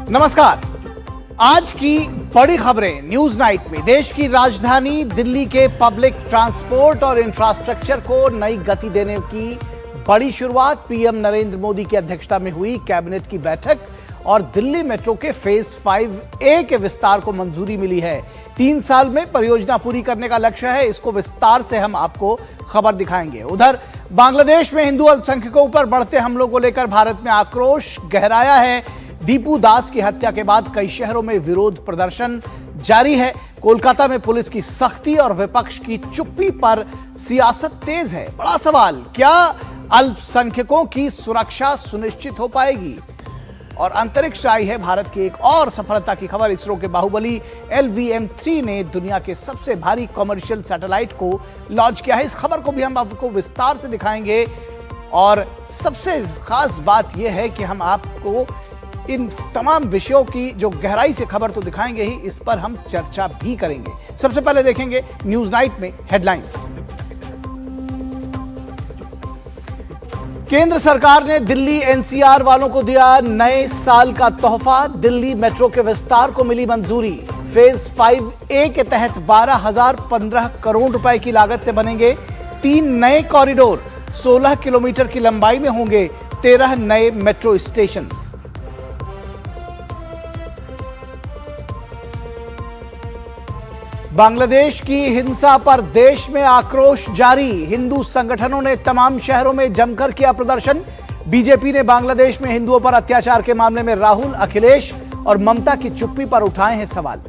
नमस्कार। आज की बड़ी खबरें न्यूज नाइट में देश की राजधानी दिल्ली के पब्लिक ट्रांसपोर्ट और इंफ्रास्ट्रक्चर को नई गति देने की बड़ी शुरुआत। पीएम नरेंद्र मोदी की अध्यक्षता में हुई कैबिनेट की बैठक और दिल्ली मेट्रो के फेज 5A के विस्तार को मंजूरी मिली है। 3 साल में परियोजना पूरी करने का लक्ष्य है। इसको विस्तार से हम आपको खबर दिखाएंगे। उधर बांग्लादेश में हिंदू अल्पसंख्यकों पर बढ़ते हमलों को लेकर भारत में आक्रोश गहराया है। दीपू दास की हत्या के बाद कई शहरों में विरोध प्रदर्शन जारी है। कोलकाता में पुलिस की सख्ती और विपक्ष की चुप्पी पर सियासत तेज है। बड़ा सवाल, क्या अल्पसंख्यकों की सुरक्षा सुनिश्चित हो पाएगी? और अंतरिक्ष से आई है भारत की एक और सफलता की खबर। इसरो के बाहुबली LVM-3 ने दुनिया के सबसे भारी कॉमर्शियल सैटेलाइट को लॉन्च किया है। इस खबर को भी हम आपको विस्तार से दिखाएंगे और सबसे खास बात यह है कि हम आपको इन तमाम विषयों की जो गहराई से खबर तो दिखाएंगे ही, इस पर हम चर्चा भी करेंगे। सबसे पहले देखेंगे न्यूज नाइट में हेडलाइंस। केंद्र सरकार ने दिल्ली NCR वालों को दिया नए साल का तोहफा। दिल्ली मेट्रो के विस्तार को मिली मंजूरी। फेज 5A के तहत 12,015 करोड़ रुपए की लागत से बनेंगे 3 नए कॉरिडोर। 16 किलोमीटर की लंबाई में होंगे 13 नए मेट्रो स्टेशन। बांग्लादेश की हिंसा पर देश में आक्रोश जारी। हिंदू संगठनों ने तमाम शहरों में जमकर किया प्रदर्शन। बीजेपी ने बांग्लादेश में हिंदुओं पर अत्याचार के मामले में राहुल, अखिलेश और ममता की चुप्पी पर उठाए हैं सवाल।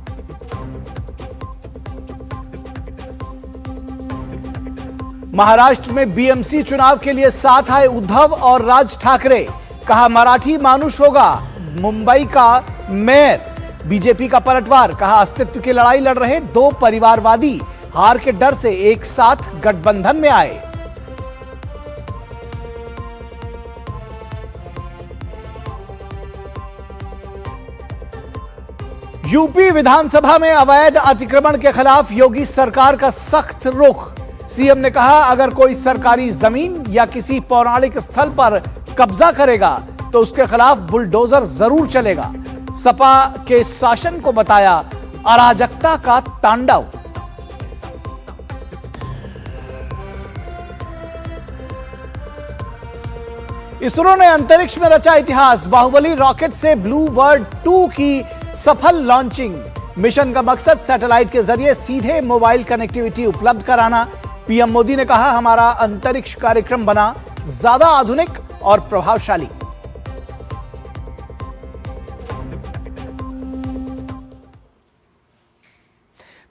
महाराष्ट्र में BMC चुनाव के लिए साथ आए उद्धव और राज ठाकरे। कहा मराठी मानुष होगा मुंबई का मेयर। बीजेपी का पलटवार। कहा अस्तित्व की लड़ाई लड़ रहे 2 परिवारवादी हार के डर से एक साथ गठबंधन में आए। यूपी विधानसभा में अवैध अतिक्रमण के खिलाफ योगी सरकार का सख्त रुख। सीएम ने कहा अगर कोई सरकारी जमीन या किसी पौराणिक स्थल पर कब्जा करेगा तो उसके खिलाफ बुलडोजर जरूर चलेगा। सपा के शासन को बताया अराजकता का तांडव। इसरो ने अंतरिक्ष में रचा इतिहास। बाहुबली रॉकेट से ब्लू वर्ल्ड 2 की सफल लॉन्चिंग। मिशन का मकसद सैटेलाइट के जरिए सीधे मोबाइल कनेक्टिविटी उपलब्ध कराना। पीएम मोदी ने कहा हमारा अंतरिक्ष कार्यक्रम बना ज्यादा आधुनिक और प्रभावशाली।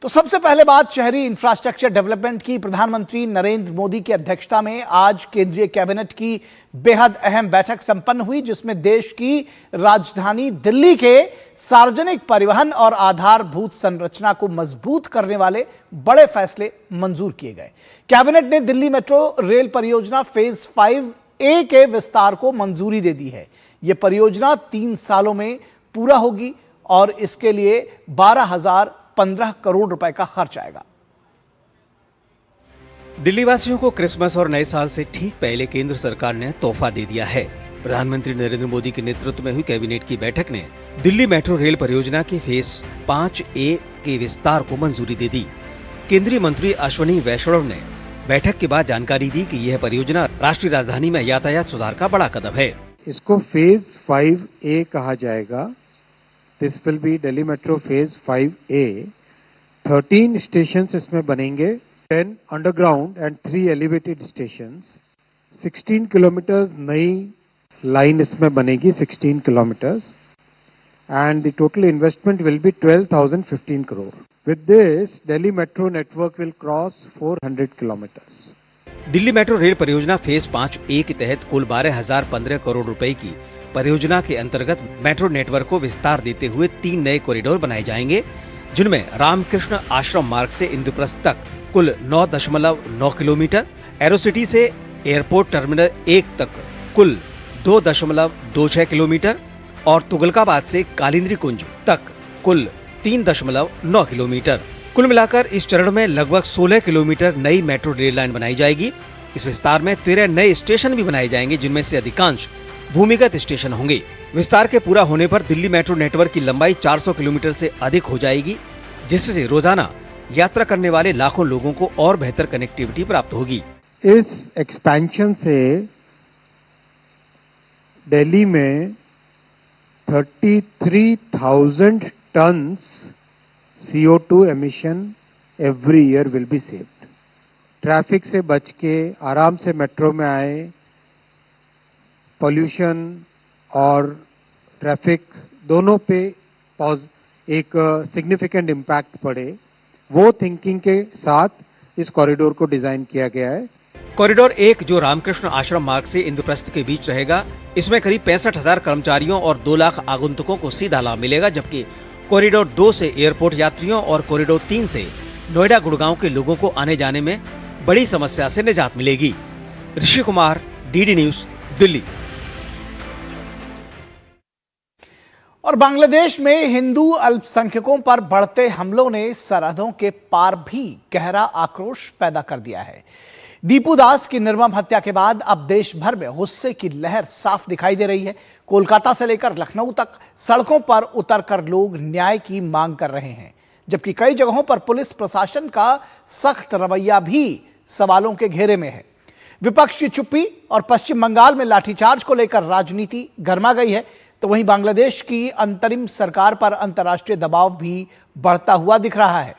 तो सबसे पहले बात शहरी इंफ्रास्ट्रक्चर डेवलपमेंट की। प्रधानमंत्री नरेंद्र मोदी की अध्यक्षता में आज केंद्रीय कैबिनेट की बेहद अहम बैठक संपन्न हुई, जिसमें देश की राजधानी दिल्ली के सार्वजनिक परिवहन और आधारभूत संरचना को मजबूत करने वाले बड़े फैसले मंजूर किए गए। कैबिनेट ने दिल्ली मेट्रो रेल परियोजना फेज 5A के विस्तार को मंजूरी दे दी है। यह परियोजना 3 सालों में पूरा होगी और इसके लिए 12,015 करोड़ रुपए का खर्च आएगा। दिल्ली वासियों को क्रिसमस और नए साल से ठीक पहले केंद्र सरकार ने तोहफा दे दिया है। प्रधानमंत्री नरेंद्र मोदी के नेतृत्व में हुई कैबिनेट की बैठक ने दिल्ली मेट्रो रेल परियोजना के फेज 5A के विस्तार को मंजूरी दे दी। केंद्रीय मंत्री अश्विनी वैष्णव ने बैठक के बाद जानकारी दी कि यह परियोजना राष्ट्रीय राजधानी में यातायात सुधार का बड़ा कदम है। इसको फेज 5A कहा जाएगा। This will be Delhi Metro Phase 5A. 13 stations इसमें बनेंगे, 10 underground and 3 elevated stations. 16 kilometers नई लाइन इसमें बनेगी, 16 kilometers. And the total investment will be 12,015 crore. With this, Delhi Metro network will cross 400 kilometers. Delhi metro rail परियोजना phase 5A के तहत कुल 12,015 करोड़ रुपए की परियोजना के अंतर्गत मेट्रो नेटवर्क को विस्तार देते हुए 3 नए कॉरिडोर बनाए जाएंगे, जिनमें रामकृष्ण आश्रम मार्ग से इंद्रप्रस्थ तक कुल 9.9 किलोमीटर, एरोसिटी से एयरपोर्ट टर्मिनल 1 तक कुल 2.26 किलोमीटर और तुगलकाबाद से कालिंदी कुंज तक कुल 3.9 किलोमीटर। कुल मिलाकर इस चरण में लगभग 16 किलोमीटर नई मेट्रो रेल लाइन बनाई जाएगी। इस विस्तार में 13 नए स्टेशन भी बनाए जाएंगे, जिनमें से अधिकांश भूमिगत स्टेशन होंगे। विस्तार के पूरा होने पर दिल्ली मेट्रो नेटवर्क की लंबाई 400 किलोमीटर से अधिक हो जाएगी, जिससे रोजाना यात्रा करने वाले लाखों लोगों को और बेहतर कनेक्टिविटी प्राप्त होगी। इस एक्सपेंशन से दिल्ली में 33,000 tons CO2 emission every year will be saved. Traffic से बच के आराम से मेट्रो में आए, पोल्यूशन और ट्रैफिक दोनों पे एक सिग्निफिकेंट इम्पैक्ट पड़े, वो थिंकिंग के साथ इस कॉरिडोर को डिजाइन किया गया है। कॉरिडोर 1 जो रामकृष्ण आश्रम मार्ग से इंद्रप्रस्थ के बीच रहेगा, इसमें करीब 65,000 कर्मचारियों और 2 लाख आगंतुकों को सीधा लाभ मिलेगा, जबकि कॉरिडोर 2 से एयरपोर्ट यात्रियों और कॉरिडोर 3 से नोएडा गुड़गांव के लोगों को आने जाने में बड़ी समस्या से निजात मिलेगी। Rishi Kumar, DD news, Delhi. और बांग्लादेश में हिंदू अल्पसंख्यकों पर बढ़ते हमलों ने सरहदों के पार भी गहरा आक्रोश पैदा कर दिया है। दीपू दास की निर्मम हत्या के बाद अब देश भर में गुस्से की लहर साफ दिखाई दे रही है। कोलकाता से लेकर लखनऊ तक सड़कों पर उतरकर लोग न्याय की मांग कर रहे हैं, जबकि कई जगहों पर पुलिस प्रशासन का सख्त रवैया भी सवालों के घेरे में है। विपक्ष की चुप्पी और पश्चिम बंगाल में लाठीचार्ज को लेकर राजनीति गर्मा गई है, तो वहीं बांग्लादेश की अंतरिम सरकार पर अंतर्राष्ट्रीय दबाव भी बढ़ता हुआ दिख रहा है।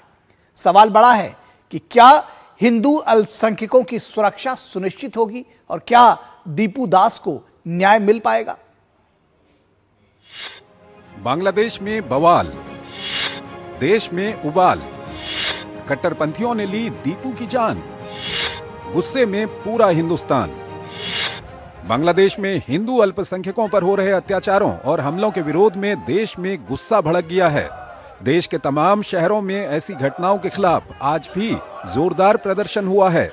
सवाल बड़ा है कि क्या हिंदू अल्पसंख्यकों की सुरक्षा सुनिश्चित होगी और क्या दीपू दास को न्याय मिल पाएगा? बांग्लादेश में बवाल, देश में उबाल, कट्टरपंथियों ने ली दीपू की जान, गुस्से में पूरा हिंदुस्तान। बांग्लादेश में हिंदू अल्पसंख्यकों पर हो रहे अत्याचारों और हमलों के विरोध में देश में गुस्सा भड़क गया है। देश के तमाम शहरों में ऐसी घटनाओं के खिलाफ आज भी जोरदार प्रदर्शन हुआ है।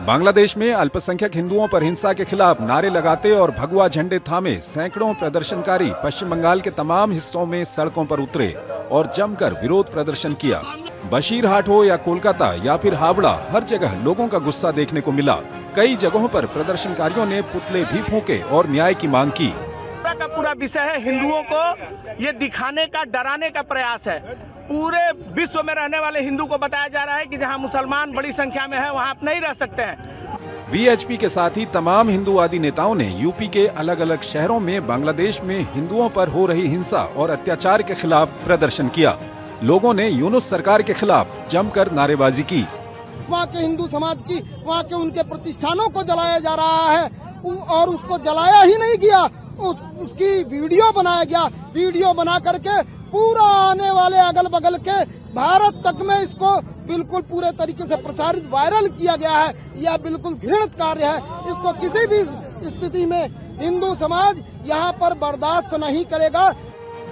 बांग्लादेश में अल्पसंख्यक हिंदुओं पर हिंसा के खिलाफ नारे लगाते और भगवा झंडे थामे सैकड़ों प्रदर्शनकारी पश्चिम बंगाल के तमाम हिस्सों में सड़कों पर उतरे और जमकर विरोध प्रदर्शन किया। बशीरहाट हो या कोलकाता या फिर हावड़ा, हर जगह लोगों का गुस्सा देखने को मिला। कई जगहों पर प्रदर्शनकारियों ने पुतले भी फूंके और न्याय की मांग की। का पूरा विषय है हिंदुओं को ये दिखाने का, डराने का प्रयास है। पूरे विश्व में रहने वाले हिंदू को बताया जा रहा है कि जहां मुसलमान बड़ी संख्या में है वहां आप नहीं रह सकते हैं। वीएचपी के साथ ही तमाम हिंदूवादी नेताओं ने यूपी के अलग अलग शहरों में बांग्लादेश में हिंदुओं पर हो रही हिंसा और अत्याचार के खिलाफ प्रदर्शन किया। लोगों ने यूनुस सरकार के खिलाफ जमकर नारेबाजी की। वहाँ के हिंदू समाज की, वहाँ के उनके प्रतिष्ठानों को जलाया जा रहा है और उसको जलाया ही नहीं गया, उसकी वीडियो बनाया गया। वीडियो बना करके पूरा आने वाले अगल बगल के भारत तक में इसको बिल्कुल पूरे तरीके से प्रसारित, वायरल किया गया है। यह बिल्कुल घृणित कार्य है। इसको किसी भी स्थिति में हिंदू समाज यहाँ पर बर्दाश्त नहीं करेगा।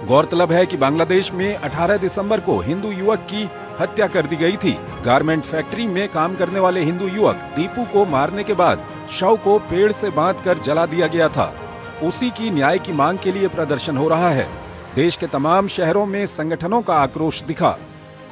गौरतलब है कि बांग्लादेश में 18 दिसंबर को हिंदू युवक की हत्या कर दी गई थी। गारमेंट फैक्ट्री में काम करने वाले हिंदू युवक दीपू को मारने के बाद शव को पेड़ से बांधकर जला दिया गया था। उसी की न्याय की मांग के लिए प्रदर्शन हो रहा है। देश के तमाम शहरों में संगठनों का आक्रोश दिखा।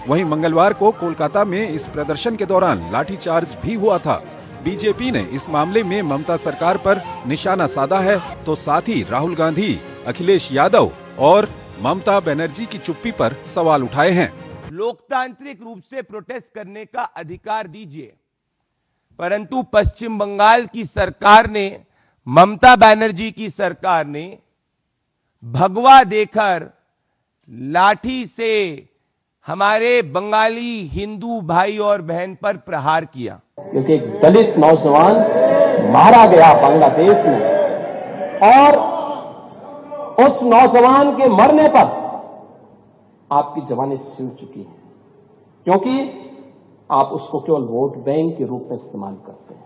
वहीं मंगलवार को कोलकाता में इस प्रदर्शन के दौरान लाठीचार्ज भी हुआ था। बीजेपी ने इस मामले में ममता सरकार पर निशाना साधा है, तो साथ ही राहुल गांधी, अखिलेश यादव और ममता बनर्जी की चुप्पी पर सवाल उठाए हैं। लोकतांत्रिक रूप से प्रोटेस्ट करने का अधिकार दीजिए, परंतु पश्चिम बंगाल की सरकार ने, ममता बनर्जी की सरकार ने भगवा देकर लाठी से हमारे बंगाली हिंदू भाई और बहन पर प्रहार किया। क्योंकि एक दलित नौजवान मारा गया बांग्लादेश में और उस नौजवान के मरने पर आपकी जवानी सिर चुकी है, क्योंकि आप उसको केवल वोट बैंक के रूप में इस्तेमाल करते हैं।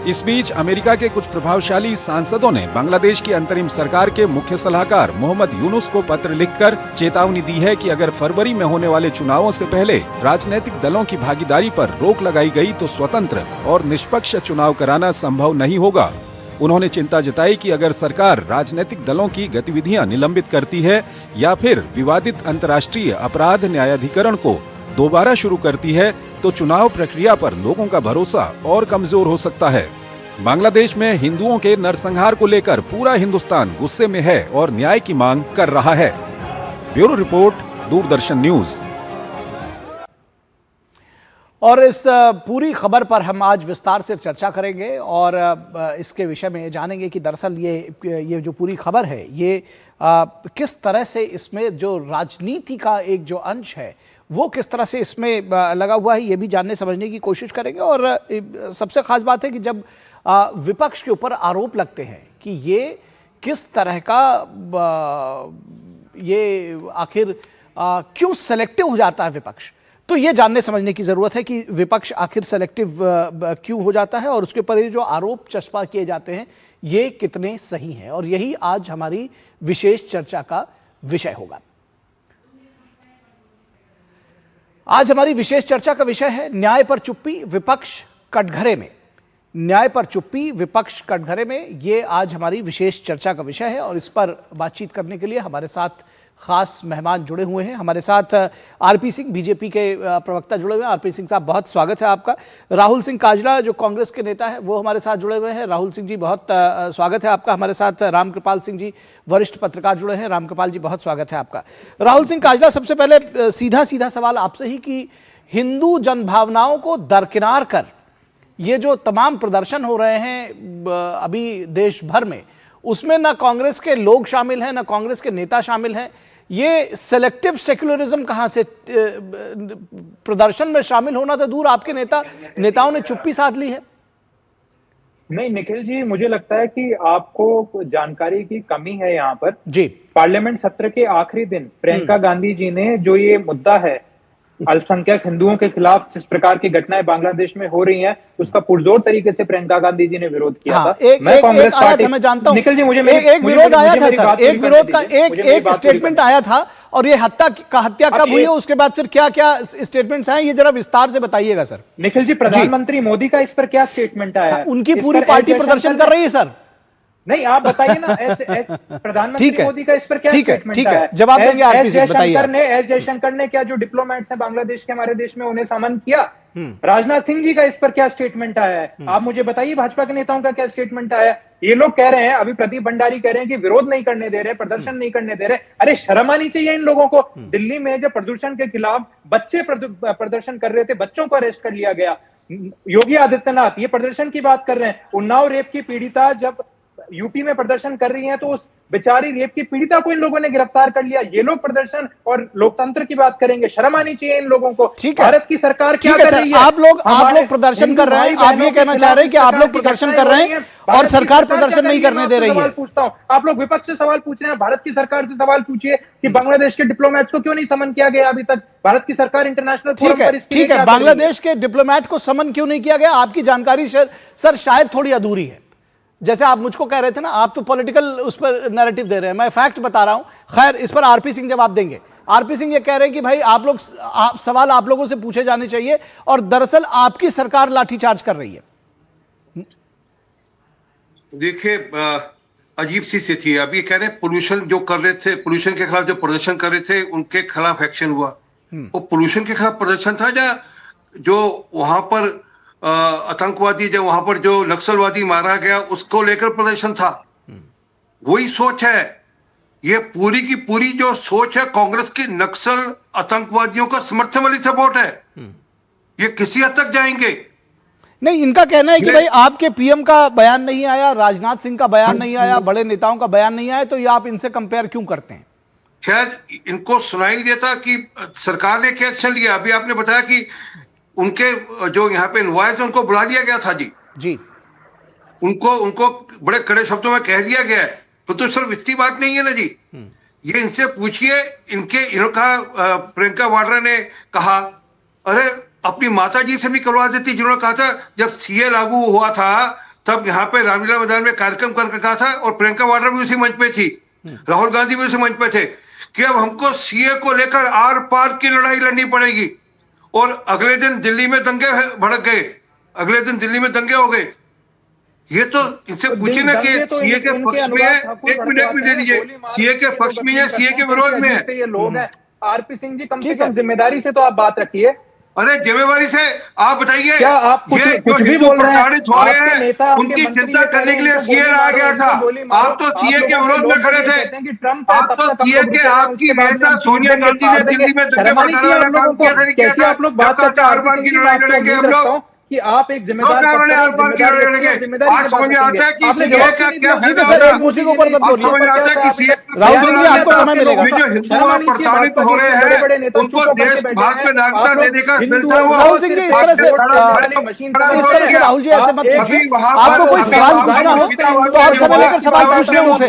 इस बीच अमेरिका के कुछ प्रभावशाली सांसदों ने बांग्लादेश की अंतरिम सरकार के मुख्य सलाहकार मोहम्मद यूनुस को पत्र लिखकर चेतावनी दी है कि अगर फरवरी में होने वाले चुनावों से पहले राजनीतिक दलों की भागीदारी पर रोक लगाई गई तो स्वतंत्र और निष्पक्ष चुनाव कराना संभव नहीं होगा। उन्होंने चिंता जताई कि अगर सरकार राजनीतिक दलों की गतिविधियां निलंबित करती है या फिर विवादित अंतर्राष्ट्रीय अपराध न्यायाधिकरण को दोबारा शुरू करती है तो चुनाव प्रक्रिया पर लोगों का भरोसा और कमजोर हो सकता है। बांग्लादेश में हिंदुओं के नरसंहार को लेकर पूरा हिंदुस्तान गुस्से में है और न्याय की मांग कर रहा है। Bureau report, Doordarshan news. और इस पूरी खबर पर हम आज विस्तार से चर्चा करेंगे और इसके विषय में जानेंगे कि दरअसल ये जो पूरी खबर है ये किस तरह से इसमें जो राजनीति का एक जो अंश है वो किस तरह से इसमें लगा हुआ है, ये भी जानने समझने की कोशिश करेंगे। और सबसे खास बात है कि जब विपक्ष के ऊपर आरोप लगते हैं कि ये किस तरह का ये आखिर क्यों सेलेक्टिव हो जाता है विपक्ष, तो ये जानने समझने की जरूरत है कि विपक्ष आखिर सेलेक्टिव क्यों हो जाता है और उसके ऊपर ये जो आरोप चस्पा किए जाते हैं ये कितने सही हैं। और यही आज हमारी विशेष चर्चा का विषय होगा। आज हमारी विशेष चर्चा का विषय है न्याय पर चुप्पी, विपक्ष कटघरे में। न्याय पर चुप्पी, विपक्ष कटघरे में, ये आज हमारी विशेष चर्चा का विषय है। और इस पर बातचीत करने के लिए हमारे साथ खास मेहमान जुड़े हुए हैं। हमारे साथ आरपी सिंह, बीजेपी के प्रवक्ता जुड़े हुए हैं। आरपी सिंह साहब, बहुत स्वागत है आपका। राहुल सिंह काजला जो कांग्रेस के नेता है वो हमारे साथ जुड़े हुए हैं। राहुल सिंह जी, बहुत स्वागत है आपका। हमारे साथ रामकृपाल सिंह जी, वरिष्ठ पत्रकार जुड़े हैं। रामकृपाल जी, बहुत स्वागत है आपका। राहुल सिंह काजला, सबसे पहले सीधा सीधा सवाल आपसे ही कि हिंदू जनभावनाओं को दरकिनार कर ये जो तमाम प्रदर्शन हो रहे हैं अभी देश भर में, उसमें ना कांग्रेस के लोग शामिल हैं, ना कांग्रेस के नेता शामिल हैं। ये सेलेक्टिव सेक्युलरिज्म कहां से? प्रदर्शन में शामिल होना तो दूर, आपके नेताओं ने चुप्पी साध ली है। नहीं निखिल जी, मुझे लगता है कि आपको जानकारी की कमी है यहाँ पर जी। पार्लियामेंट सत्र के आखिरी दिन प्रियंका गांधी जी ने जो ये मुद्दा है अल्पसंख्यक हिंदुओं के खिलाफ जिस प्रकार की घटनाएं बांग्लादेश में हो रही हैं, उसका पुरजोर तरीके से प्रियंका गांधी जी ने विरोध किया था। मैं कांग्रेस पार्टी, मैं जानता हूं निखिल जी, मुझे एक विरोध आया था सर, एक विरोध का एक स्टेटमेंट आया था। और ये हत्या कब हुई है, उसके बाद फिर क्या क्या स्टेटमेंट्स आए, ये जरा विस्तार से बताइए सर। निखिल जी, प्रधानमंत्री मोदी का इस पर क्या स्टेटमेंट आया है? उनकी पूरी पार्टी प्रदर्शन कर रही है सर। नहीं, आप बताइए ना, प्रधानमंत्री मोदी का इस पर क्या स्टेटमेंट है? जवाब देंगे आरपी सिंह, बताइए। एस जयशंकर ने क्या जो डिप्लोमेट्स हैं बांग्लादेश के हमारे देश में उन्हें समन किया? राजनाथ सिंह जी का इस पर क्या स्टेटमेंट आया है? आप मुझे बताइए, भाजपा के नेताओं का क्या स्टेटमेंट आया है? ये लोग कह रहे हैं, अभी प्रदीप भंडारी कह रहे हैं कि विरोध नहीं करने दे रहे, प्रदर्शन नहीं करने दे रहे। अरे शर्म आनी चाहिए इन लोगों को। दिल्ली में जब प्रदूषण के खिलाफ बच्चे प्रदर्शन कर रहे थे, बच्चों को अरेस्ट कर लिया गया। योगी आदित्यनाथ ये प्रदर्शन की बात कर रहे हैं। उन्नाव रेप की पीड़िता जब यूपी में प्रदर्शन कर रही हैं तो उस बेचारी रेप की पीड़िता को इन लोगों ने गिरफ्तार कर लिया। ये लोग प्रदर्शन और लोकतंत्र की बात करेंगे, शर्म आनी चाहिए इन लोगों को। भारत की सरकार क्या कर रही है? आप लोग प्रदर्शन कर रहे हैं, आप ये कहना चाह रहे हैं कि आप लोग प्रदर्शन कर रहे हैं और सरकार प्रदर्शन नहीं करने दे रही है। पूछता हूं, आप लोग विपक्ष से सवाल पूछ रहे हैं, भारत की सरकार से सवाल पूछिए कि बांग्लादेश के डिप्लोमेट्स को क्यों नहीं समन किया गया अभी तक? भारत की सरकार इंटरनेशनल फोरम पर इसके लिए ठीक है, बांग्लादेश के डिप्लोमेट को समन क्यों नहीं किया गया? आपकी जानकारी सर शायद थोड़ी अधूरी है। जैसे आप मुझको कह रहे थे ना, आप तो पॉलिटिकल उस पर नैरेटिव दे रहे हैं, मैं फैक्ट बता रहा हूं। खैर, इस पर आरपी सिंह जवाब देंगे। आरपी सिंह ये कह रहे हैं कि भाई सवाल आप लोगों से पूछे जाने चाहिए और दरअसल आपकी सरकार लाठीचार्ज कर रही है। देखिए, अजीब सी स्थिति है। अब ये कह रहे हैं पोल्यूशन जो कर रहे थे, पोल्यूशन के खिलाफ जो प्रदर्शन कर रहे थे उनके खिलाफ एक्शन हुआ। वो पोल्यूशन के खिलाफ प्रदर्शन था या जो वहां पर आतंकवादी, जब वहां पर जो नक्सलवादी मारा गया उसको लेकर प्रदर्शन था? वही सोच है। ये पूरी की पूरी जो सोच है कांग्रेस की, नक्सल आतंकवादियों का समर्थन वाली सपोर्ट है। ये किसी हद तक जाएंगे? नहीं, इनका कहना है कि भाई आपके पीएम का बयान नहीं आया, राजनाथ सिंह का बयान नहीं आया, बड़े नेताओं का बयान नहीं आया, तो ये आप इनसे कंपेयर क्यों करते हैं? शायद इनको सुनाई नहीं देता कि सरकार ने क्या एक्शन लिया। अभी आपने बताया कि उनके जो यहाँ पे इनवॉइस है उनको बुला लिया गया था जी। उनको बड़े कड़े शब्दों में कह दिया गया है। तो सिर्फ इतनी बात नहीं है ना जी। ये इनसे पूछिए, इनका प्रियंका वाड्रा ने कहा, अरे अपनी माता जी से भी करवा देती, जिन्होंने कहा था जब सीए लागू हुआ था तब यहाँ पे रामलीला मैदान में कार्यक्रम करके कहा था, और प्रियंका वाड्रा भी उसी मंच पे थी, राहुल गांधी भी उसी मंच पे थे, कि अब हमको सीए को लेकर आर पार की लड़ाई लड़नी पड़ेगी। और अगले दिन दिल्ली में दंगे भड़क गए, अगले दिन दिल्ली में दंगे हो गए। ये तो इनसे पूछे ना कि सीए के पक्ष में है, एक मिनट में दे दीजिए, सीए के पक्ष में है, सीए के विरोध में है। ये लोग हैं। आरपी सिंह जी, कम से कम जिम्मेदारी से तो आप बात रखिए। अरे जिम्मेवारी से आप बताइए, क्या आप ये जो हिंदू प्रताड़ित हो रहे हैं उनकी चिंता करने के लिए सीए लाया गया था। आप तो सीए के विरोध में खड़े थे। आप तो सीए के, आपकी नेता सोनिया गांधी ने दिल्ली में धक्के बरसाने वाला काम कैसे नहीं किया था। आप लोग बात करते हर बार की लड़ाई लड़ेंगे हम लोग कि आप एक जिम्मेदार आज समझ में आता है कि सीए का क्या फायदा सर, एक दूसरे के ऊपर मत आज समझ में आता है कि सीए राहुल जी आपको समय मिलेगा। जो हिंदू प्रताड़ित हो रहे हैं उनको देश भारत में नागरिकता देने का मिलता हुआ। राहुल सिंह जी इस तरह से राहुल जी ऐसे मत कीजिए। आपको कोई सवाल पूछना हो तो आप समय लेकर सवाल पूछ रहे हो मुझसे।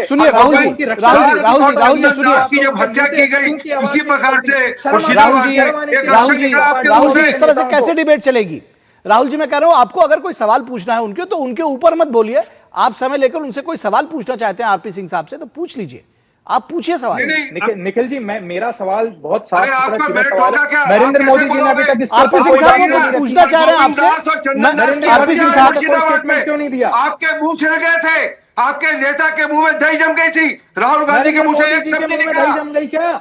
सुनिए राहुल जी सुनिए, जब हत्या की गई उसी प्रकार से राहुल जी इस तरह से कैसे डिबेट चलेगी? राहुल जी मैं कह रहा हूं आपको अगर कोई सवाल पूछना है उनके तो उनके ऊपर मत बोलिए। आप समय लेकर उनसे कोई सवाल पूछना चाहते हैं आरपी सिंह साहब से तो पूछ लीजिए, आप पूछिए सवाल। निखिल जी मेरा सवाल बहुत साफ सुथरा नरेंद्र मोदी जी ने अभी तक आरपी सिंह साहब को पूछना चाह रहे हैं आपसे। आरपी सिंह साहब क्यों नहीं दिया? आपके मुंह से गए थे, आपके नेता के मुंह में दही जम गई थी। राहुल गांधी के मुंह से एक शब्द निकला, जम गई क्या?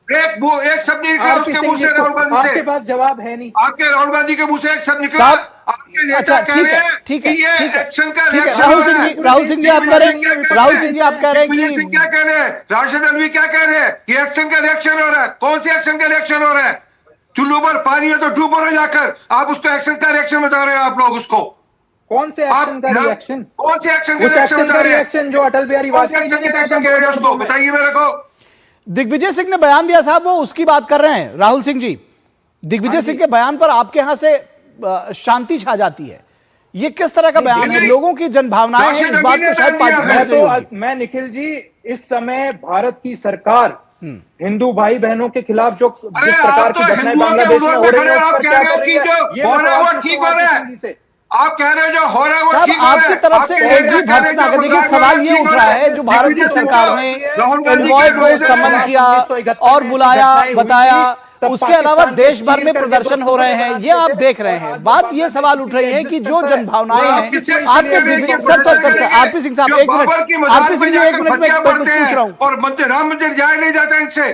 एक शब्द निकला उसके मुंह से राहुल गांधी से। आपके पास जवाब है नहीं। आपके राहुल गांधी के मुंह से एक शब्द निकला। आपके नेता कह रहे हैं कि ये एक्शन का रिएक्शन। राहुल सिंह जी आप कह रहे हैं, राहुल सिंह जी आप कह रहे हैं कि सिंह क्या कह रहे हैं, राशिद अलवी क्या कह रहे हैं, ये एक्शन का रिएक्शन हो रहा है। कौन से एक्शन का रिएक्शन हो रहा है? चुल्लू पर पानी है तो डूबो ना जाकर, आप उसको एक्शन का रिएक्शन बता रहे हैं। आप लोग उसको कौन से एक्शन का रिएक्शन? कौन से एक्शन का रिएक्शन बता रहे हैं? जो अटल बिहारी वाजपेयी ने उसको बताइए मेरे को। दिग्विजय सिंह ने बयान दिया साहब, वो उसकी बात कर रहे हैं राहुल सिंह जी। दिग्विजय सिंह के बयान पर आपके यहां से शांति छा जाती है, ये किस तरह का बयान है? लोगों की जनभावनाएं हैं, इस बात को शायद मैं निखिल जी इस समय भारत की सरकार हिंदू भाई बहनों के खिलाफ जो जिस प्रकार की घटनाएं बांग्लादेश में हो रही है आप कह रहे हो कि जो हो रहा है वो ठीक हो रहा है। आप कह रहे हो जो हो रहा है वो ठीक हो रहा है। आपकी तरफ से एक भी भर्त्सना कर, देखिए सवाल ये उठ रहा है जो भारत की सरकार ने एनवॉय को समन किया और बुलाया बताया, उसके अलावा देश भर में प्रदर्शन हो रहे हैं, ये आप देख रहे हैं। बात ये सवाल उठ रही है कि जो जनभावनाएं हैं आपके सर आरपी सिंह साहब एक मिनट, आरपी सिंह जी एक मिनट में पूछ रहा हूँ। और राम मंदिर जाया नहीं जाता इनसे,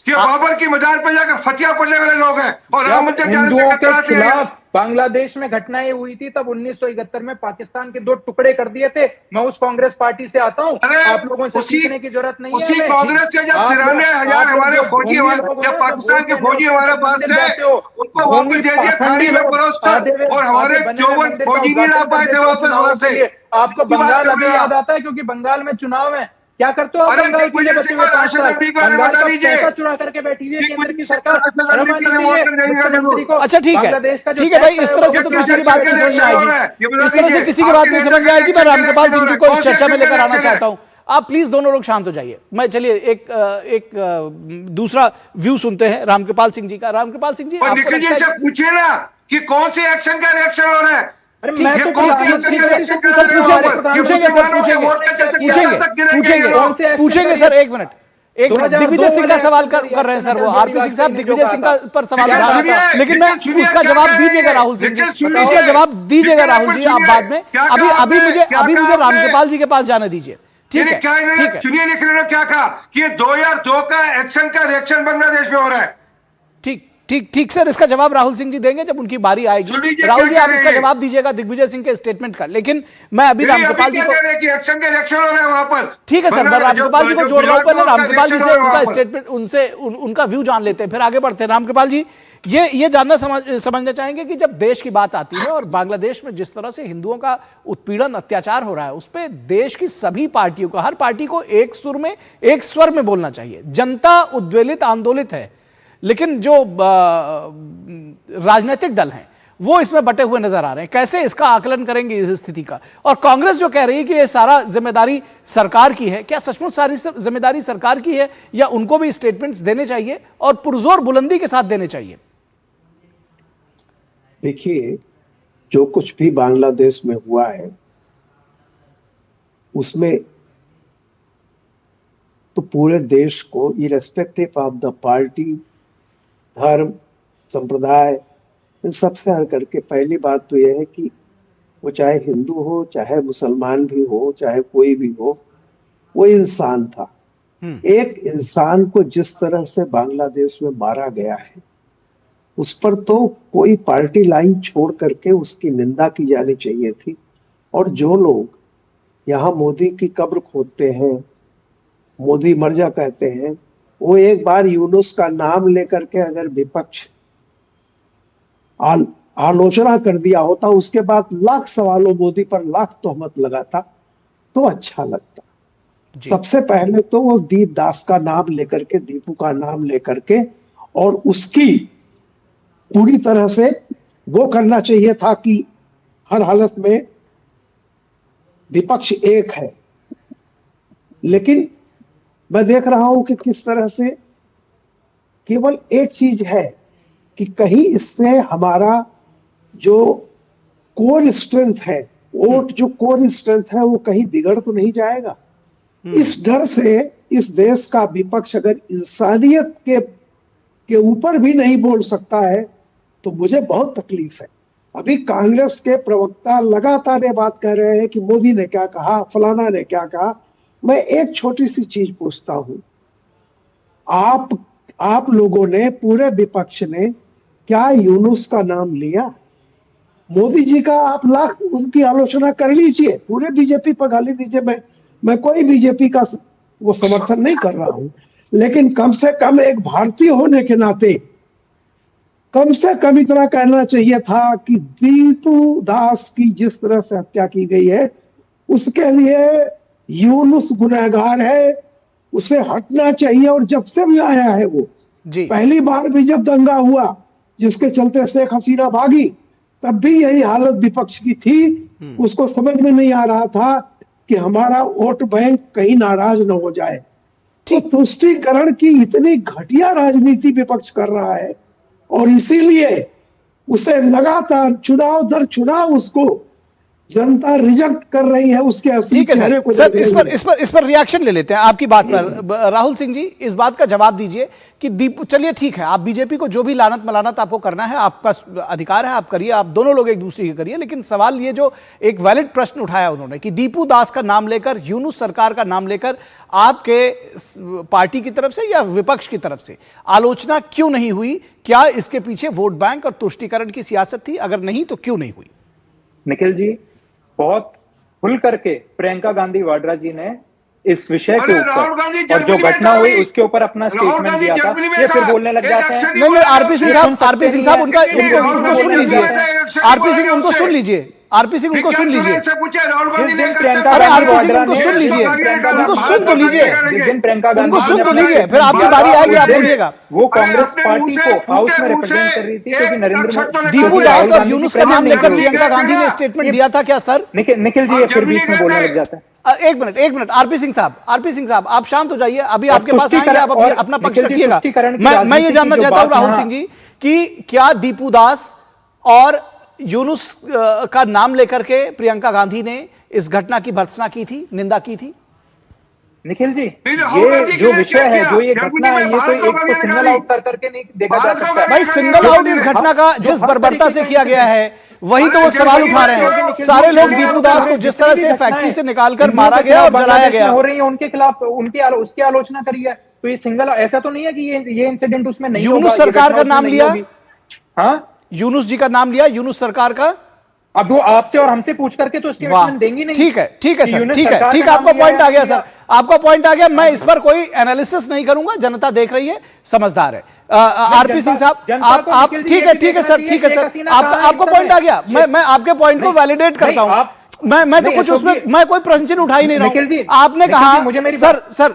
कि बाबर की मजार पर जाकर फतिया पड़ने वाले लोग हैं और राम मंदिर जाने से कतराते हैं। बांग्लादेश में घटनाएं हुई थी तब 1971 में पाकिस्तान के 2 टुकड़े कर दिए थे। मैं उस कांग्रेस पार्टी से आता हूं, आप लोगों से सीखने की जरूरत नहीं है। उसी कांग्रेस के जब 93,000 हमारे फौजी जब पाकिस्तान के फौजी हमारे पास थे, उनको वापस दे दिया थाली में परोसकर, और हमारे 54 फौजी नहीं ला पाए थे वापस वहां से। आपको बंगाल अभी याद आता है क्योंकि बंगाल में चुनाव है। क्या करते हो आप? बंगाल के लिए बच्चे बंगाल का पैसा चुरा करके बैठी हुई है केंद्र की सरकार। अच्छा ठीक है भाई, इस तरह से तो किसी की बात नहीं समझ में आएगी, इस तरह से किसी की बात नहीं समझ में आएगी। मैं रामकृपाल सिंह जी को इस चर्चा में लेकर आना चाहता हूं। आप प्लीज दोनों लोग शांत हो जाइए। मैं चलिए एक दूसरा व्यू सुनते हैं रामकृपाल सिंह जी का। रामकृपाल सिंह जी निखिल जी से पूछिए ना कि कौन से एक्शन का रिएक्शन हो रहा है। पूछेंगे सर, एक मिनट, एक दिग्विजय सिंह का सवाल कर रहे हैं सर, वो आरपी सिंह साहब दिग्विजय सिंह का पर सवाल कर रहा था, लेकिन मैं उसका जवाब दीजिएगा राहुल सिंह जी, उसका जवाब दीजिएगा राहुल जी आप बाद में। अभी मुझे रामकृपाल जी के पास जाने दीजिए। ठीक है, सुनिए निखिल ने क्या कहा कि 2002 का एक्शन का रिएक्शन बांग्लादेश में हो रहा है। ठीक सर, इसका जवाब राहुल सिंह जी देंगे जब उनकी बारी आएगी। राहुल जी आप इसका जवाब दीजिएगा दिग्विजय सिंह के स्टेटमेंट का। लेकिन मैं अभी रामकृपाल जी को एक्शन का रिएक्शन हो रहा है वहां पर। ठीक है सर, मैं रामकृपाल जी को जोड़ रहा हूं, पहले रामकृपाल जी से उनका स्टेटमेंट, उनसे उनका व्यू जान लेते हैं, फिर आगे बढ़ते हैं। रामकृपाल जी ये जानना समझना चाहेंगे कि जब देश की बात आती है और बांग्लादेश में जिस तरह से हिंदुओं का उत्पीड़न अत्याचार हो रहा है, उस पर देश की सभी पार्टियों को, हर पार्टी को एक सुर में एक स्वर में बोलना चाहिए। जनता उद्वेलित आंदोलित है, लेकिन जो राजनीतिक दल हैं वो इसमें बटे हुए नजर आ रहे हैं। कैसे इसका आकलन करेंगे इस स्थिति का? और कांग्रेस जो कह रही है कि ये सारा जिम्मेदारी सरकार की है, क्या सचमुच सारी जिम्मेदारी सरकार की है या उनको भी स्टेटमेंट्स देने चाहिए और पुरजोर बुलंदी के साथ देने चाहिए? देखिए, जो कुछ भी बांग्लादेश में हुआ है उसमें तो पूरे देश को इरेस्पेक्टिव ऑफ द पार्टी, धर्म, संप्रदाय, इन सबसे हट करके पहली बात तो यह है कि वो चाहे हिंदू हो, चाहे मुसलमान भी हो, चाहे कोई भी हो, वो इंसान था। एक इंसान को जिस तरह से बांग्लादेश में मारा गया है उस पर तो कोई पार्टी लाइन छोड़ करके उसकी निंदा की जानी चाहिए थी। और जो लोग यहाँ मोदी की कब्र खोदते हैं, मोदी मर जा कहते हैं, वो एक बार यूनुस का नाम लेकर के अगर विपक्ष आलोचना कर दिया होता, उसके बाद लाख सवालों मोदी पर लाख तोहमत लगाता तो अच्छा लगता। सबसे पहले तो वो दीप दास का नाम लेकर के, दीपू का नाम लेकर के, और उसकी पूरी तरह से वो करना चाहिए था कि हर हालत में विपक्ष एक है। लेकिन मैं देख रहा हूं कि किस तरह से केवल एक चीज है कि कहीं इससे हमारा जो कोर स्ट्रेंथ है, वोट जो कोर स्ट्रेंथ है, वो कहीं बिगड़ तो नहीं जाएगा। इस डर से इस देश का विपक्ष अगर इंसानियत के ऊपर भी नहीं बोल सकता है तो मुझे बहुत तकलीफ है। अभी कांग्रेस के प्रवक्ता लगातार ये बात कह रहे हैं कि मोदी ने क्या कहा, फलाना ने क्या कहा। मैं एक छोटी सी चीज पूछता हूं, आप लोगों ने, पूरे विपक्ष ने क्या यूनुस का नाम लिया? मोदी जी का आप लाख उनकी आलोचना कर लीजिए, पूरे बीजेपी पर गाली दीजिए, मैं कोई बीजेपी का वो समर्थन नहीं कर रहा हूं, लेकिन कम से कम एक भारतीय होने के नाते कम से कम इतना कहना चाहिए था कि दीपू दास की जिस तरह से हत्या की गई है उसके लिए यूनुस गुनहगार है, उसे हटना चाहिए। और जब से भी आया है वो जी, पहली बार भी जब दंगा हुआ जिसके चलते शेख हसीना भागी, तब भी यही हालत विपक्ष की थी। उसको समझ में नहीं आ रहा था कि हमारा वोट बैंक कहीं नाराज न हो जाए। तो तुष्टीकरण की इतनी घटिया राजनीति विपक्ष कर रहा है और इसीलिए उसे लगातार चुनाव दर चुनाव उसको जनता रिजेक्ट कर रही है, उसके असली चेहरे को। सर इस पर रिएक्शन ले लेते हैं आपकी बात पर। राहुल सिंह जी, इस बात का जवाब दीजिए कि दीपू, चलिए ठीक है, आप बीजेपी को जो भी लानत मलानत आपको करना है, आपका अधिकार है, आप करिए, आप दोनों लोग एक दूसरे की करिए। लेकिन सवाल ये जो एक वैलिड प्रश्न उठाया उन्होंने कि दीपू दास का नाम लेकर, यूनुस सरकार का नाम लेकर आपके पार्टी की तरफ से या विपक्ष की तरफ से आलोचना क्यों नहीं हुई? क्या इसके पीछे वोट बैंक और तुष्टीकरण की सियासत थी? अगर नहीं तो क्यों नहीं हुई? निखिल जी, बहुत खुल करके प्रियंका गांधी वाड्रा जी ने इस विषय के ऊपर और जो घटना हुई उसके ऊपर अपना स्टेटमेंट दिया था। ये फिर बोलने लग जाते हैं। नहीं, आरपी सिंह साहब उनको सुन लीजिए। आरपी सिंह उनको सुन लीजिए। आरपी सिंह उनको सुन लीजिए। अरे आरपी सिंह उनको सुन लीजिए, उनको सुन तो लीजिए, उनको सुन तो लीजिए, फिर आपकी बारी आएगी, आप बोलिएगा। वो कांग्रेस पार्टी को हाउस में रिप्रेजेंट कर रही थी क्योंकि नरेंद्र मोदी, दीपू दास और यूनुस का नाम लेकर प्रियंका गांधी ने स्टेटमेंट दिया था क्या सर? निखिल जी, फिर बीच में बोलने लग जाता है। एक मिनट आरपी सिंह साहब आप शांत हो जाइए। अभी आपके पास आएंगे, आप अपना पक्ष रखिएगा। मैं ये जानना चाहता हूं राहुल सिंह जी कि क्या दीपू दास और यूनुस का नाम लेकर के प्रियंका गांधी ने इस घटना की भर्त्सना की थी, निंदा की थी? निखिल जी, ये जो विषय है, जो ये घटना है, ये कोई एक को सिंगल आउट कर करके नहीं देखा जा सकता। भाई सिंगल आउट इस घटना का जिस बर्बरता से किया गया है वही तो वो सवाल उठा रहे हैं। सारे लोग दीपू दास को जिस तरह से फैक्ट्री से निकालकर मारा गया और जलाया गया हो रही है, उनके खिलाफ उसकी आलोचना करी है। तो ये सिंगल, ऐसा तो नहीं है कि ये इंसिडेंट उसमें नहीं होगा। यूनुस सरकार का नाम लिया, हाँ, यूनुस जी का नाम लिया, यूनुस सरकार का। अब वो आपसे और हमसे पूछ करके तो स्टेटमेंट देंगी नहीं। ठीक है सर, ठीक, आपका पॉइंट आ गया सर, आपका पॉइंट आ गया। मैं इस पर कोई एनालिसिस नहीं करूंगा, जनता देख रही है, समझदार है। आरपी सिंह साहब, आप ठीक है सर, आपका पॉइंट आ गया। मैं आपके पॉइंट को वैलिडेट करता हूं। मैं तो कुछ उसमें मैं कोई प्रश्न उठा ही नहीं रहा हूं। आपने कहा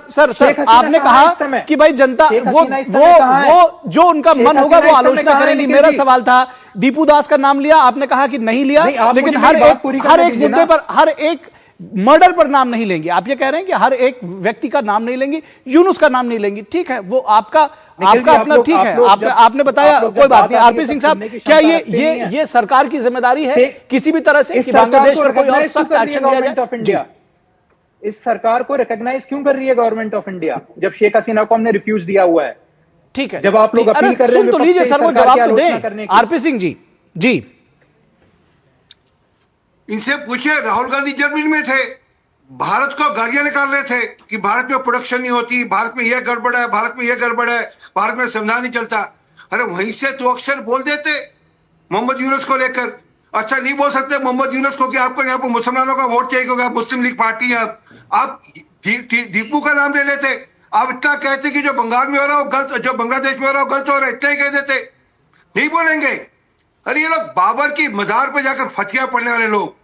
सर आपने कहा कि भाई जनता वो जो उनका मन होगा वो आलोचना करेंगी। मेरा सवाल था, दीपू दास का नाम लिया, आपने कहा कि नहीं लिया, लेकिन हर एक मुद्दे पर, हर एक मर्डर पर नाम नहीं लेंगे। आप ये कह रहे हैं कि हर एक व्यक्ति का नाम नहीं लेंगे, यूनुस का नाम नहीं लेंगे। ठीक है, वो आपका अपना ठीक है, आपने बताया, कोई बात नहीं। आरपी सिंह साहब, क्या ये सरकार की जिम्मेदारी है किसी भी तरह से कि बांग्लादेश पर कोई और सख्त एक्शन लिया जाए? इस सरकार को रिकॉग्नाइज क्यों कर रही है गवर्नमेंट ऑफ इंडिया, जब शेख हसीना को हमने रिफ्यूज दिया हुआ है? ठीक है, जब आप लोग अपील कर रहे हैं तो लीजिए सर, वो जवाब तो दें। आरपी सिंह जी इनसे पूछे, राहुल गांधी जर्मनी में थे, भारत को गालियां निकाल रहे थे कि भारत में प्रोडक्शन नहीं होती, भारत में यह गड़बड़ है, भारत में यह गड़बड़ है, भारत में संविधान नहीं चलता। अरे वहीं से 2 अक्षर बोल देते मोहम्मद यूनुस को लेकर। अच्छा नहीं बोल सकते मोहम्मद यूनुस को कि आपको यहाँ पर मुसलमानों का वोट चाहिए क्योंकि आप मुस्लिम लीग पार्टी है। आप दीपू का नाम ले लेते। आप इतना कहते कि जो बंगाल में हो रहा हो गलत, जो बांग्लादेश में हो रहा हो गलत हो रहा है, इतना ही कह देते, नहीं बोलेंगे। अरे ये लोग बाबर की मजार पे जाकर फतिया पढ़ने वाले लोग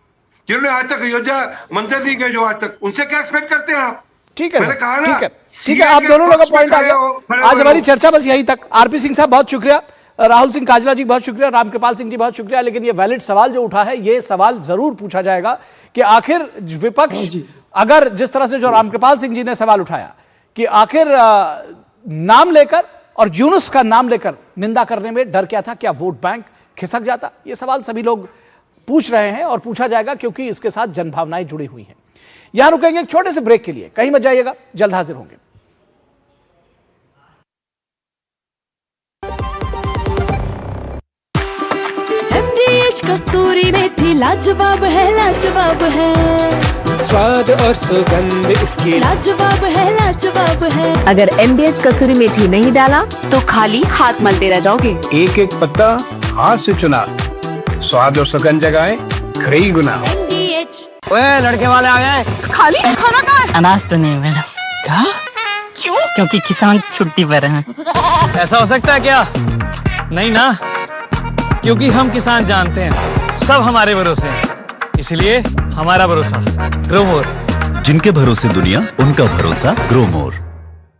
जिन्होंने आज तक अयोध्या मंदिर नहीं गए, जो आज तक, उनसे क्या एक्सपेक्ट करते हैं आप? ठीक है, मैंने कहा ना, ठीक है, आप दोनों लोगों का पॉइंट आ गया। आज हमारी चर्चा बस यहीं तक। आरपी सिंह साहब बहुत शुक्रिया, राहुल सिंह काजला जी बहुत शुक्रिया, रामकृपाल सिंह जी बहुत शुक्रिया। लेकिन ये वैलिड सवाल जो उठा है, ये सवाल जरूर पूछा जाएगा कि आखिर विपक्ष, अगर जिस तरह से जो रामकृपाल सिंह जी ने सवाल उठाया कि आखिर नाम लेकर और यूनुस का नाम लेकर निंदा करने में डर क्या था, क्या वोट बैंक खिसक जाता? ये सवाल सभी लोग पूछ रहे हैं और पूछा जाएगा क्योंकि इसके साथ जनभावनाएं जुड़ी हुई हैं। यहां रुकेंगे एक छोटे से ब्रेक के लिए, कहीं मत जाइएगा, जल्द हाजिर होंगे। MDH कसूरी मेथी लाजवाब है, लाजवाब है। स्वाद और सुगंध इसकी लाजवाब है, लाजवाब है। अगर MDH कसूरी मेथी नहीं डाला तो खाली हाथ मलते रह जाओगे। एक एक पत्ता हाथ से चुना, स्वाद और सुगंध जगाए कई गुना। ओए लड़के वाले आ गए। खाली खाना कहाँ है? अनाज तो नहीं मैडम। क्या? क्यों? क्योंकि किसान छुट्टी पर हैं। ऐसा हो सकता है क्या? नहीं ना, क्योंकि हम किसान जानते हैं सब हमारे भरोसे हैं, इसलिए हमारा भरोसा ग्रो मोर। जिनके भरोसे दुनिया, उनका भरोसा ग्रो मोर।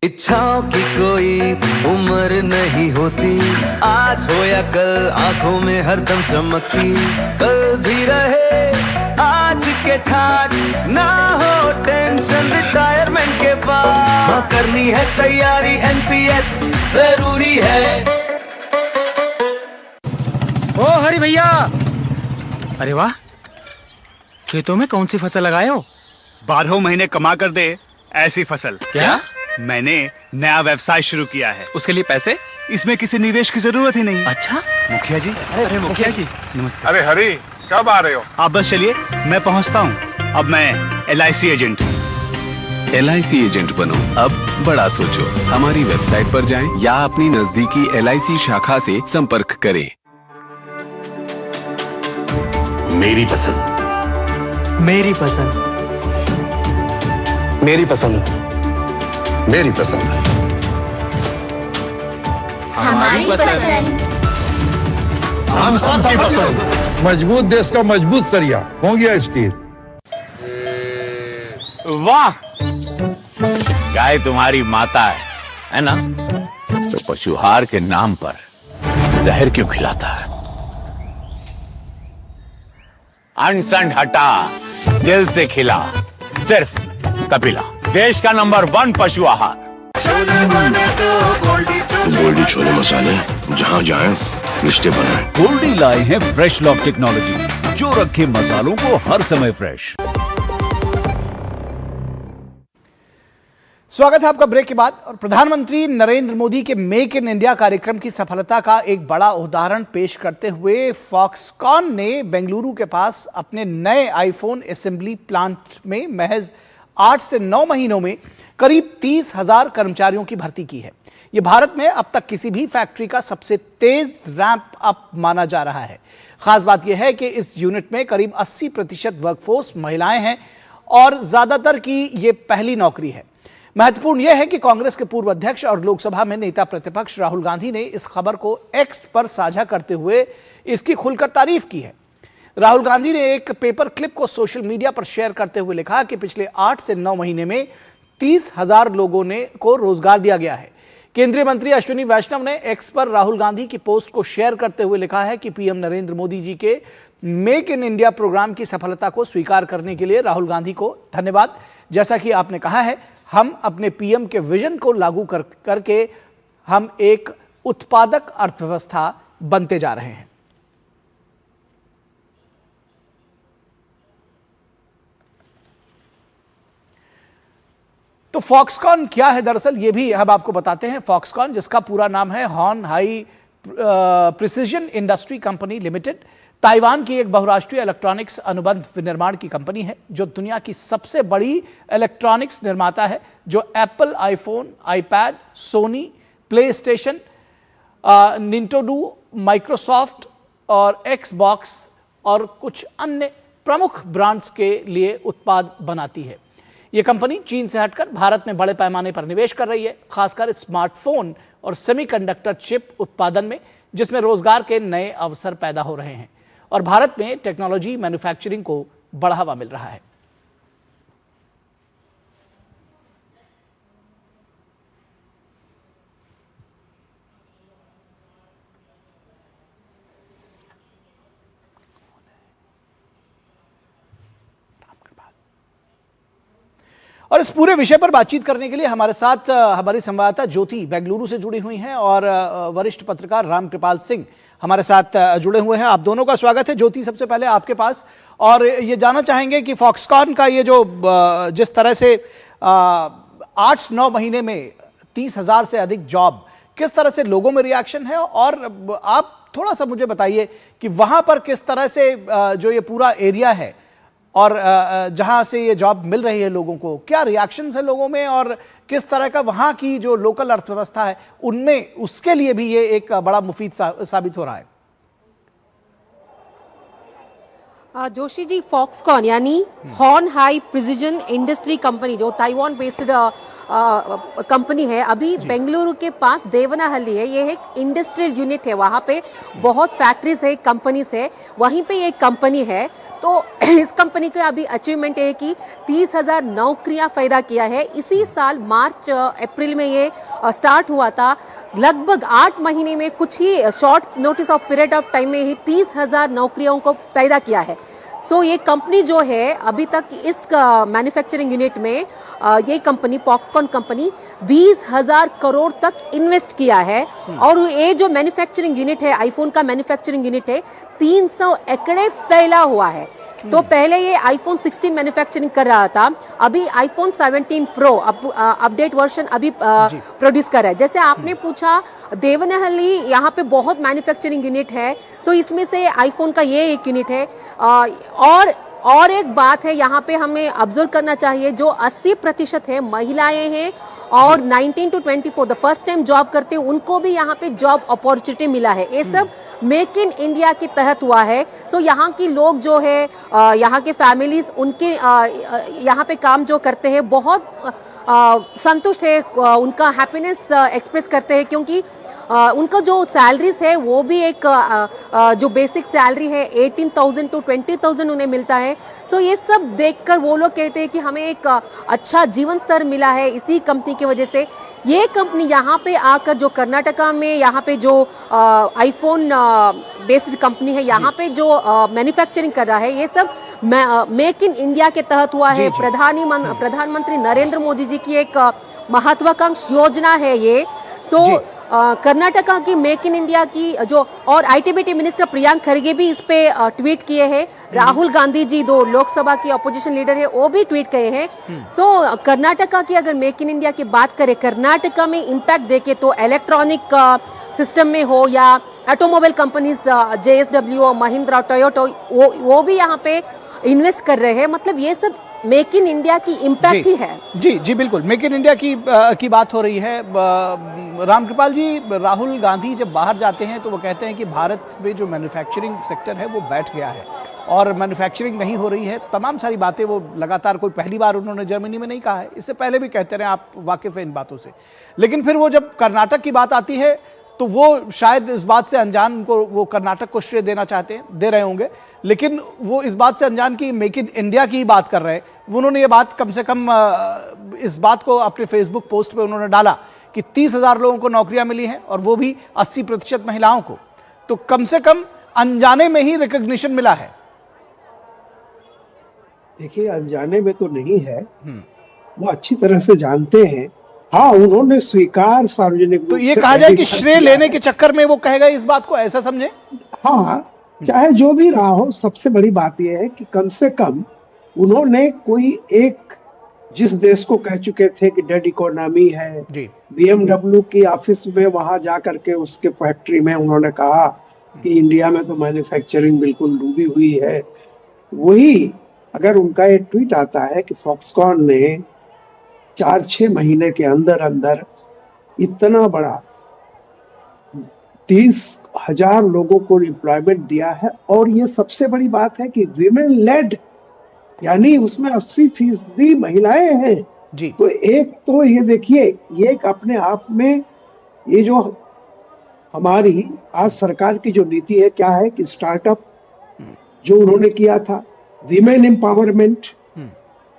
इच्छाओं की कोई उम्र नहीं होती, आज हो या कल आंखों में हरदम चमकती, कल भी रहे आज के ठाट, ना हो टेंशन रिटायरमेंट के बाद, हाँ करनी है तैयारी NPS जरूरी है। ओ हरी भैया, अरे वाह, खेतों में कौन सी फसल लगाए हो? 12 महीने कमा कर दे ऐसी फसल। क्या? मैंने नया व्यवसाय शुरू किया है। उसके लिए पैसे? इसमें किसी निवेश की जरूरत ही नहीं। अच्छा मुखिया जी। अरे मुखिया जी नमस्ते। अरे हरी, कब आ रहे हो? आप बस चलिए, मैं पहुंचता हूं। अब मैं LIC एजेंट हूं। LIC एजेंट बनो, अब बड़ा सोचो। हमारी वेबसाइट पर जाएं या अपनी नजदीकी LIC शाखा से संपर्क करें। मेरी पसंद, मेरी पसंद, मेरी पसंद, मेरी पसंद, हमारी पसंद, हम सबकी पसंद। मजबूत देश का मजबूत सरिया हो गया स्टील। वाह, गाय तुम्हारी माता है ना? तो पशुहार के नाम पर जहर क्यों खिलाता है? अनसन हटा, दिल से खिला, सिर्फ कपिला, देश का नंबर 1 पशु आहार। गोल्डी छोले मसाले, जहाँ जाएं रिश्ते बनाए। गोल्डी लाए हैं फ्रेश लॉक टेक्नोलॉजी, जो रखे मसालों को हर समय फ्रेश। स्वागत है आपका ब्रेक के बाद। और प्रधानमंत्री नरेंद्र मोदी के मेक इन इंडिया कार्यक्रम की सफलता का एक बड़ा उदाहरण पेश करते हुए फॉक्सकॉन ने बेंगलुरु के पास अपने नए आईफोन असेंबली प्लांट में महज 8 से 9 महीनों में करीब 30,000 कर्मचारियों की भर्ती की है। यह भारत में अब तक किसी भी फैक्ट्री का सबसे तेज रैंप अप माना जा रहा है। खास बात यह है कि इस यूनिट में करीब 80% वर्कफोर्स महिलाएं हैं और ज्यादातर की यह पहली नौकरी है। महत्वपूर्ण यह है कि कांग्रेस के पूर्व अध्यक्ष और लोकसभा में नेता प्रतिपक्ष राहुल गांधी ने इस खबर को X पर साझा करते हुए इसकी खुलकर तारीफ की है। राहुल गांधी ने एक पेपर क्लिप को सोशल मीडिया पर शेयर करते हुए लिखा कि पिछले 8 से 9 महीने में 30,000 लोगों को रोजगार दिया गया है। केंद्रीय मंत्री अश्विनी वैष्णव ने X पर राहुल गांधी की पोस्ट को शेयर करते हुए लिखा है कि पीएम नरेंद्र मोदी जी के मेक इन इंडिया प्रोग्राम की सफलता को स्वीकार करने के लिए राहुल गांधी को धन्यवाद। जैसा कि आपने कहा है, हम अपने पीएम के विजन को लागू करके हम एक उत्पादक अर्थव्यवस्था बनते जा रहे हैं। तो फॉक्सकॉन क्या है दरअसल, ये भी हम आपको बताते हैं। फॉक्सकॉन, जिसका पूरा नाम है Hon Hai precision industry company limited, Taiwan की एक बहुराष्ट्रीय इलेक्ट्रॉनिक्स अनुबंध विनिर्माण की कंपनी है जो दुनिया की सबसे बड़ी इलेक्ट्रॉनिक्स निर्माता है, जो Apple iPhone, iPad, Sony, PlayStation Nintendo, Microsoft और एक्सबॉक्स और कुछ अन्य प्रमुख ब्रांड्स के लिए उत्पाद बनाती है। यह कंपनी चीन से हटकर भारत में बड़े पैमाने पर निवेश कर रही है, खासकर स्मार्टफोन और सेमीकंडक्टर चिप उत्पादन में, जिसमें रोजगार के नए अवसर पैदा हो रहे हैं और भारत में टेक्नोलॉजी मैन्युफैक्चरिंग को बढ़ावा मिल रहा है। और इस पूरे विषय पर बातचीत करने के लिए हमारे साथ हमारी संवाददाता ज्योति बेंगलुरु से जुड़ी हुई हैं और वरिष्ठ पत्रकार रामकृपाल सिंह हमारे साथ जुड़े हुए हैं। आप दोनों का स्वागत है। ज्योति, सबसे पहले आपके पास, और ये जानना चाहेंगे कि फॉक्सकॉन का ये जो जिस तरह से 8-9 महीने में 30,000 से अधिक जॉब, किस तरह से लोगों में रिएक्शन है, और आप थोड़ा सा मुझे बताइए कि वहां पर किस तरह से जो ये पूरा एरिया है और जहां से ये जॉब मिल रही है लोगों को, क्या रिएक्शन है लोगों में, और किस तरह का वहां की जो लोकल अर्थव्यवस्था है उनमें, उसके लिए भी ये एक बड़ा मुफीद साबित हो रहा है। जोशी जी, फॉक्सकॉन यानी horn high precision industry company जो ताइवान बेस्ड कंपनी है, अभी बेंगलुरु के पास देवनाहल्ली है। ये एक इंडस्ट्रियल यूनिट है, वहाँ पे बहुत फैक्ट्रीज है, कंपनीज है, वहीं पे ये कंपनी है। तो इस कंपनी का अभी अचीवमेंट है कि 30,000 नौकरियां पैदा किया है। इसी साल मार्च अप्रैल में ये स्टार्ट हुआ था। लगभग 8 महीने में, कुछ ही short notice of period of time में ही 30,000 नौकरियों को पैदा किया है। सो ये कंपनी जो है अभी तक इस मैन्युफैक्चरिंग यूनिट में ये कंपनी फॉक्सकॉन कंपनी 20,000 करोड़ तक इन्वेस्ट किया है। और ये जो मैन्युफैक्चरिंग यूनिट है, आईफोन का मैन्युफैक्चरिंग यूनिट है, 300 एकड़ फैला हुआ है। तो पहले ये आईफोन 16 मैन्युफैक्चरिंग कर रहा था, अभी आईफोन 17 प्रो अपडेट वर्जन अभी प्रोड्यूस कर रहा है। जैसे आपने पूछा, देवनाहल्ली यहाँ पे बहुत मैन्युफैक्चरिंग यूनिट है, सो इसमें से आईफोन का ये एक यूनिट है। और एक बात है यहाँ पे हमें ऑब्जर्व करना चाहिए, जो 80% है महिलाएं हैं और 19 to 24 the first time job करते हैं, उनको भी यहाँ पे जॉब अपॉर्चुनिटी मिला है। ये सब मेक इन इंडिया के तहत हुआ है। सो यहाँ की लोग जो है, यहाँ के फैमिलीज उनके यहाँ पे काम जो करते हैं बहुत संतुष्ट है, उनका हैप्पीनेस एक्सप्रेस करते हैं, क्योंकि उनका जो सैलरीज है वो भी एक जो बेसिक सैलरी है 18,000 to 20,000 उन्हें मिलता है। सो ये सब देखकर वो लोग कहते हैं कि हमें एक अच्छा जीवन स्तर मिला है इसी कंपनी की वजह से। ये कंपनी यहाँ पे आकर जो कर्नाटका में यहाँ पे जो आईफोन बेस्ड कंपनी है, यहाँ पे जो मैन्युफैक्चरिंग कर रहा है, ये सब मेक इन इंडिया के तहत हुआ है। प्रधानमंत्री नरेंद्र मोदी जी की एक महत्वाकांक्षी योजना है ये। सो कर्नाटका की मेक इन इंडिया की जो, और आईटीबीटी मिनिस्टर प्रियंक खरगे भी इस पे ट्वीट किए हैं। राहुल गांधी जी, दो लोकसभा की ऑपोजिशन लीडर है, वो भी ट्वीट किए हैं। सो कर्नाटका की अगर मेक इन इंडिया की बात करें, कर्नाटका में इम्पैक्ट देखे तो इलेक्ट्रॉनिक सिस्टम में हो या automobile companies JSW, Mahindra, Toyota, वो भी यहाँ पे इन्वेस्ट कर रहे हैं। मतलब ये सब मेक इन इंडिया की इम्पैक्ट ही है। जी बिल्कुल, मेक इन इंडिया की बात हो रही है। रामकृपाल जी, राहुल गांधी जब बाहर जाते हैं तो वो कहते हैं कि भारत में जो मैन्युफैक्चरिंग सेक्टर है वो बैठ गया है और मैन्युफैक्चरिंग नहीं हो रही है। तमाम सारी बातें वो लगातार, कोई पहली बार उन्होंने जर्मनी में नहीं कहा है, इससे पहले भी कहते रहे, आप वाकिफ हैं इन बातों से। लेकिन फिर वो जब कर्नाटक की बात आती है तो वो शायद इस बात से अनजान, उनको वो कर्नाटक को श्रेय देना चाहते हैं, दे रहे होंगे, लेकिन वो इस बात से अनजान की मेक इन इंडिया की बात कर रहे हैं। उन्होंने ये बात कम से कम इस बात को अपने फेसबुक पोस्ट पे उन्होंने डाला कि 30,000 लोगों को नौकरियां मिली हैं और वो भी 80% महिलाओं को। तो कम से कम अनजाने में ही रिकॉग्निशन मिला है। देखिए, अनजाने में तो नहीं है, वो अच्छी तरह से जानते हैं। हाँ, उन्होंने स्वीकार सार्वजनिक, तो ये कहा जाए कि श्रेय लेने के चक्कर में वो कहेगा इस बात को, ऐसा समझे? हाँ, चाहे जो भी रहा हो, सबसे बड़ी बात यह है कि कम से कम उन्होंने कोई एक, जिस देश को कह चुके थे कि डेड इकोनॉमी है, BMW की ऑफिस में वहां जा करके उसके फैक्ट्री में उन्होंने कहा कि इंडिया में तो मैन्युफैक्चरिंग बिल्कुल डूबी हुई है। वही अगर उनका एक ट्वीट आता है कि फॉक्सकॉन ने 4-6 महीने के अंदर अंदर इतना बड़ा 30,000 लोगों को एम्प्लॉयमेंट दिया है। और ये सबसे बड़ी बात है कि विमेन लेड, यानी उसमें 80% महिलाएं हैं जी। तो एक तो ये देखिए, ये एक अपने आप में ये जो हमारी आज सरकार की जो नीति है क्या है कि स्टार्टअप जो उन्होंने किया था, विमेन एम्पावरमेंट,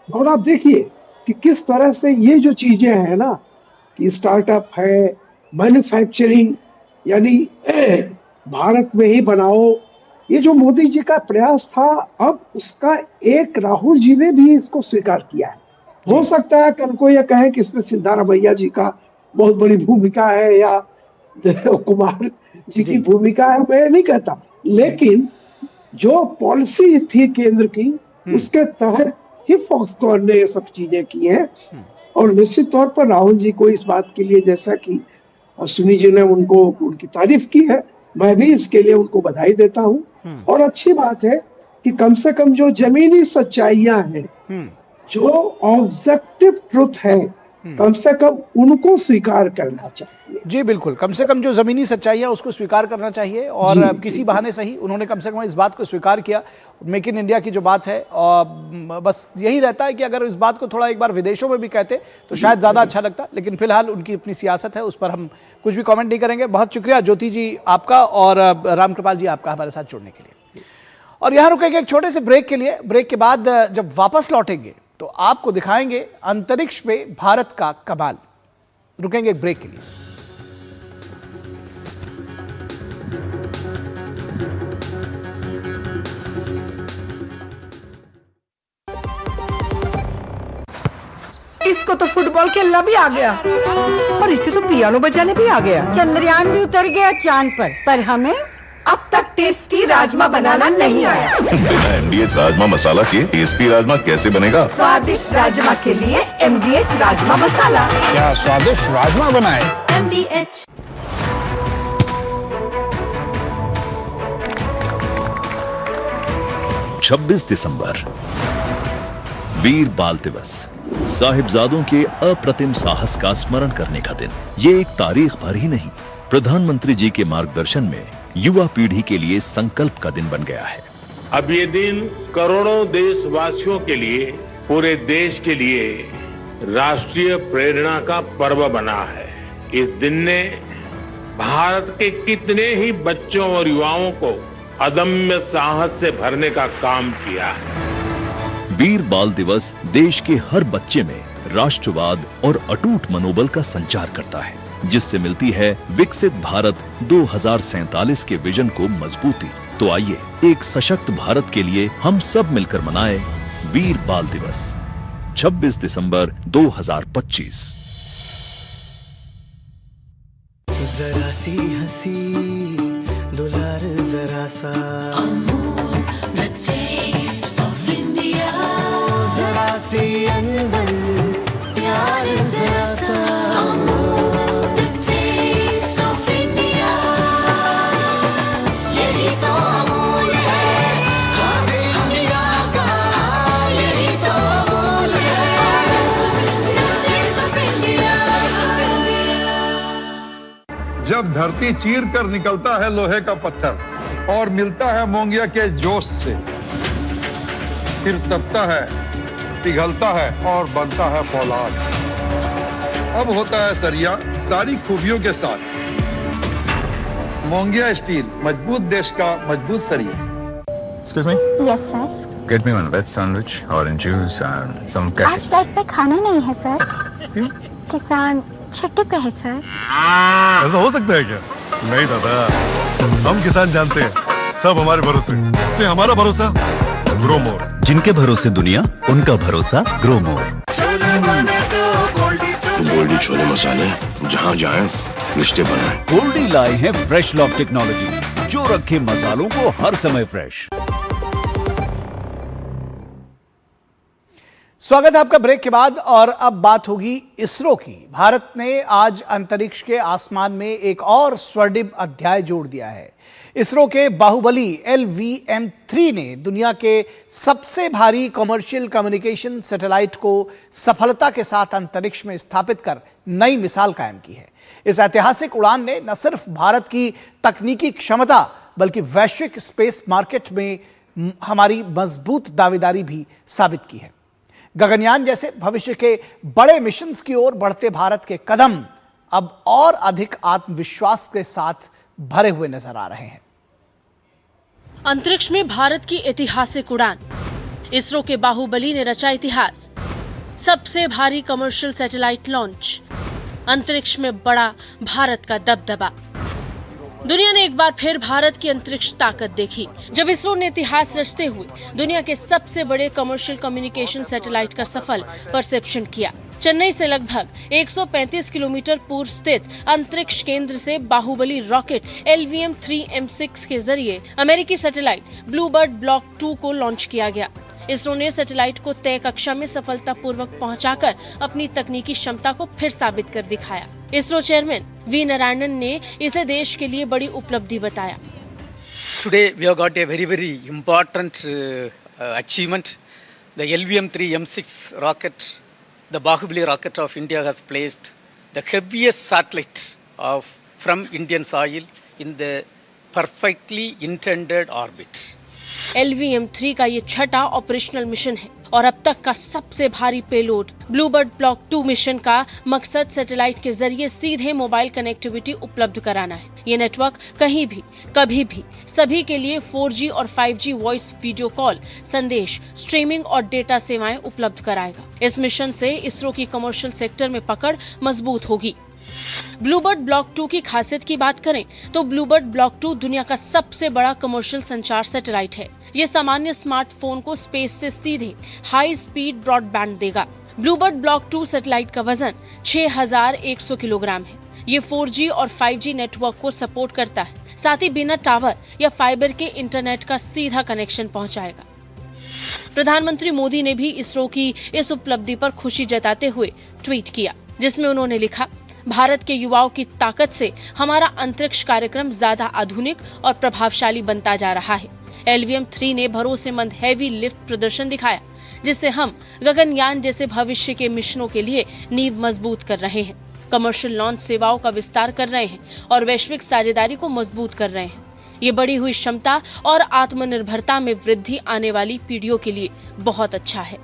और आप देखिए कि किस तरह से ये जो चीजें हैं ना कि स्टार्टअप है, मैन्युफैक्चरिंग यानी भारत में ही बनाओ, ये जो मोदी जी का प्रयास था, अब उसका एक राहुल जी ने भी इसको स्वीकार किया है। हो सकता है कल को ये कहें कि इसमें सिद्धारमैया जी का बहुत बड़ी भूमिका है या कुमार जी की भूमिका है, मैं नहीं कहता, लेकिन जो पॉलिसी थी केंद्र की उसके तहत ही फॉक्सकॉन ने ये सब चीजें की हैं। और निश्चित तौर पर राहुल जी को इस बात के लिए, जैसा कि अश्विनी जी ने उनकी तारीफ की है, मैं भी इसके लिए उनको बधाई देता हूं। और अच्छी बात है कि कम से कम जो जमीनी सच्चाइयां हैं, जो ऑब्जेक्टिव ट्रुथ है, कम से कम उनको स्वीकार करना चाहिए। जी बिल्कुल, कम से कम जो जमीनी सच्चाई है उसको स्वीकार करना चाहिए। और किसी बहाने सही उन्होंने कम से कम इस बात को स्वीकार किया। मेक इन इंडिया की जो बात है, और बस यही रहता है कि अगर इस बात को थोड़ा एक बार विदेशों में भी कहते तो शायद ज़्यादा अच्छा लगता, लेकिन फिलहाल उनकी अपनी सियासत है, उस पर हम कुछ भी कॉमेंट नहीं करेंगे। बहुत शुक्रिया ज्योति जी आपका और रामकृपाल जी आपका हमारे साथ जुड़ने के लिए। और यहाँ रुकेंगे एक छोटे से ब्रेक के लिए। ब्रेक के बाद जब वापस लौटेंगे तो आपको दिखाएंगे अंतरिक्ष में भारत का कमाल। रुकेंगे एक ब्रेक के लिए। इसको तो फुटबॉल खेलना भी आ गया और इसे तो पियानो बजाने भी आ गया। चंद्रयान भी उतर गया चांद पर हमें अब तक टेस्टी राजमा बनाना नहीं आया। बिना MDH राजमा मसाला के टेस्टी राजमा कैसे बनेगा? स्वादिष्ट राजमा के लिए MDH राजमा मसाला। क्या स्वादिष्ट राजमा बनाए? MDH। छब्बीस दिसंबर वीर बाल दिवस, साहिबजादों के अप्रतिम साहस का स्मरण करने का दिन। ये एक तारीख भर ही नहीं, प्रधानमंत्री जी के मार्गदर्शन में युवा पीढ़ी के लिए संकल्प का दिन बन गया है। अब ये दिन करोड़ों देशवासियों के लिए, पूरे देश के लिए राष्ट्रीय प्रेरणा का पर्व बना है। इस दिन ने भारत के कितने ही बच्चों और युवाओं को अदम्य साहस से भरने का काम किया है। वीर बाल दिवस देश के हर बच्चे में राष्ट्रवाद और अटूट मनोबल का संचार करता है, जिससे मिलती है विकसित भारत 2047 के विजन को मजबूती। तो आइए एक सशक्त भारत के लिए हम सब मिलकर मनाएं वीर बाल दिवस, 26 दिसंबर 2025। जरा सी हंसी दुलार जरा सा, जरा सी अनबन प्यार जरा सा, जब धरती चीर कर निकलता है लोहे का पत्थर और मिलता है मोंगिया के जोश से, फिर तपता है, पिघलता है और बनता है फौलाद। अब होता है सरिया सारी खूबियों के साथ। मोंगिया स्टील, मजबूत देश का मजबूत सरिया। Excuse me? Yes sir. Get me one veg sandwich, orange juice and some आज cashew. फ्लाइट पे खाना नहीं है सर। किसान छुट्टी पे है सर। ऐसा हो सकता है क्या? नहीं दादा, हम किसान जानते हैं सब हमारे भरोसे, इसलिए हमारा भरोसा ग्रो मोर। जिनके भरोसे दुनिया, उनका भरोसा ग्रो मोर। गोल्डी छोले मसाले, जहाँ जाए रिश्ते बनाए। गोल्डी लाए हैं फ्रेश लॉक टेक्नोलॉजी, जो रखे मसालों को हर समय फ्रेश। स्वागत है आपका ब्रेक के बाद। और अब बात होगी इसरो की। भारत ने आज अंतरिक्ष के आसमान में एक और स्वर्णिम अध्याय जोड़ दिया है। इसरो के बाहुबली LVM-3 ने दुनिया के सबसे भारी कमर्शियल कम्युनिकेशन सैटेलाइट को सफलता के साथ अंतरिक्ष में स्थापित कर नई मिसाल कायम की है। इस ऐतिहासिक उड़ान ने न सिर्फ भारत की तकनीकी क्षमता बल्कि वैश्विक स्पेस मार्केट में हमारी मजबूत दावेदारी भी साबित की है। गगनयान जैसे भविष्य के बड़े मिशंस की ओर बढ़ते भारत के कदम अब और अधिक आत्मविश्वास के साथ भरे हुए नजर आ रहे हैं। अंतरिक्ष में भारत की ऐतिहासिक उड़ान, इसरो के बाहुबली ने रचा इतिहास। सबसे भारी कमर्शियल सैटेलाइट लॉन्च, अंतरिक्ष में बड़ा भारत का दबदबा। दुनिया ने एक बार फिर भारत की अंतरिक्ष ताकत देखी जब इसरो ने इतिहास रचते हुए दुनिया के सबसे बड़े कमर्शियल कम्युनिकेशन सैटेलाइट का सफल परसेप्शन किया। चेन्नई से लगभग 135 किलोमीटर पूर्व स्थित अंतरिक्ष केंद्र से बाहुबली रॉकेट LVM-3M6 के जरिए अमेरिकी सैटेलाइट ब्लूबर्ड ब्लॉक 2 को लॉन्च किया गया। इसरो ने सैटेलाइट को तय कक्षा में सफलतापूर्वक पहुंचाकर अपनी तकनीकी क्षमता को फिर साबित कर दिखाया। इसरो चेयरमैन वी नारायणन ने इसे देश के लिए बड़ी उपलब्धि बताया। Today we have got a very important achievement. The LVM-3M6 rocket, the Bahubali rocket of India, has placed the heaviest satellite from Indian soil in the perfectly intended orbit. LVM-3 का ये छठा ऑपरेशनल मिशन है और अब तक का सबसे भारी पेलोड। ब्लूबर्ड ब्लॉक 2 मिशन का मकसद सैटेलाइट के जरिए सीधे मोबाइल कनेक्टिविटी उपलब्ध कराना है। ये नेटवर्क कहीं भी, कभी भी, सभी के लिए 4G और 5G वॉइस, वीडियो कॉल, संदेश, स्ट्रीमिंग और डेटा सेवाएं उपलब्ध कराएगा। इस मिशन से इसरो की कमर्शियल सेक्टर में पकड़ मजबूत होगी। ब्लूबर्ड ब्लॉक 2 की खासियत की बात करें तो ब्लूबर्ड ब्लॉक 2 दुनिया का सबसे बड़ा कमर्शियल संचार सैटेलाइट है। ये सामान्य स्मार्टफोन को स्पेस से सीधे हाई स्पीड ब्रॉडबैंड देगा। ब्लूबर्ड ब्लॉक 2 सैटेलाइट का वजन 6100 किलोग्राम है। ये 4G और 5G नेटवर्क को सपोर्ट करता है, साथ ही बिना टावर या फाइबर के इंटरनेट का सीधा कनेक्शन पहुंचाएगा। प्रधानमंत्री मोदी ने भी इसरो की इस उपलब्धि पर खुशी जताते हुए ट्वीट किया, जिसमें उन्होंने लिखा, भारत के युवाओं की ताकत से हमारा अंतरिक्ष कार्यक्रम ज्यादा आधुनिक और प्रभावशाली बनता जा रहा है। LVM-3 ने भरोसेमंद हैवी लिफ्ट प्रदर्शन दिखाया, जिससे हम गगनयान जैसे भविष्य के मिशनों के लिए नींव मजबूत कर रहे हैं, कमर्शियल लॉन्च सेवाओं का विस्तार कर रहे हैं और वैश्विक साझेदारी को मजबूत कर रहे हैं। ये बढ़ी हुई क्षमता और आत्मनिर्भरता में वृद्धि आने वाली पीढ़ियों के लिए बहुत अच्छा है।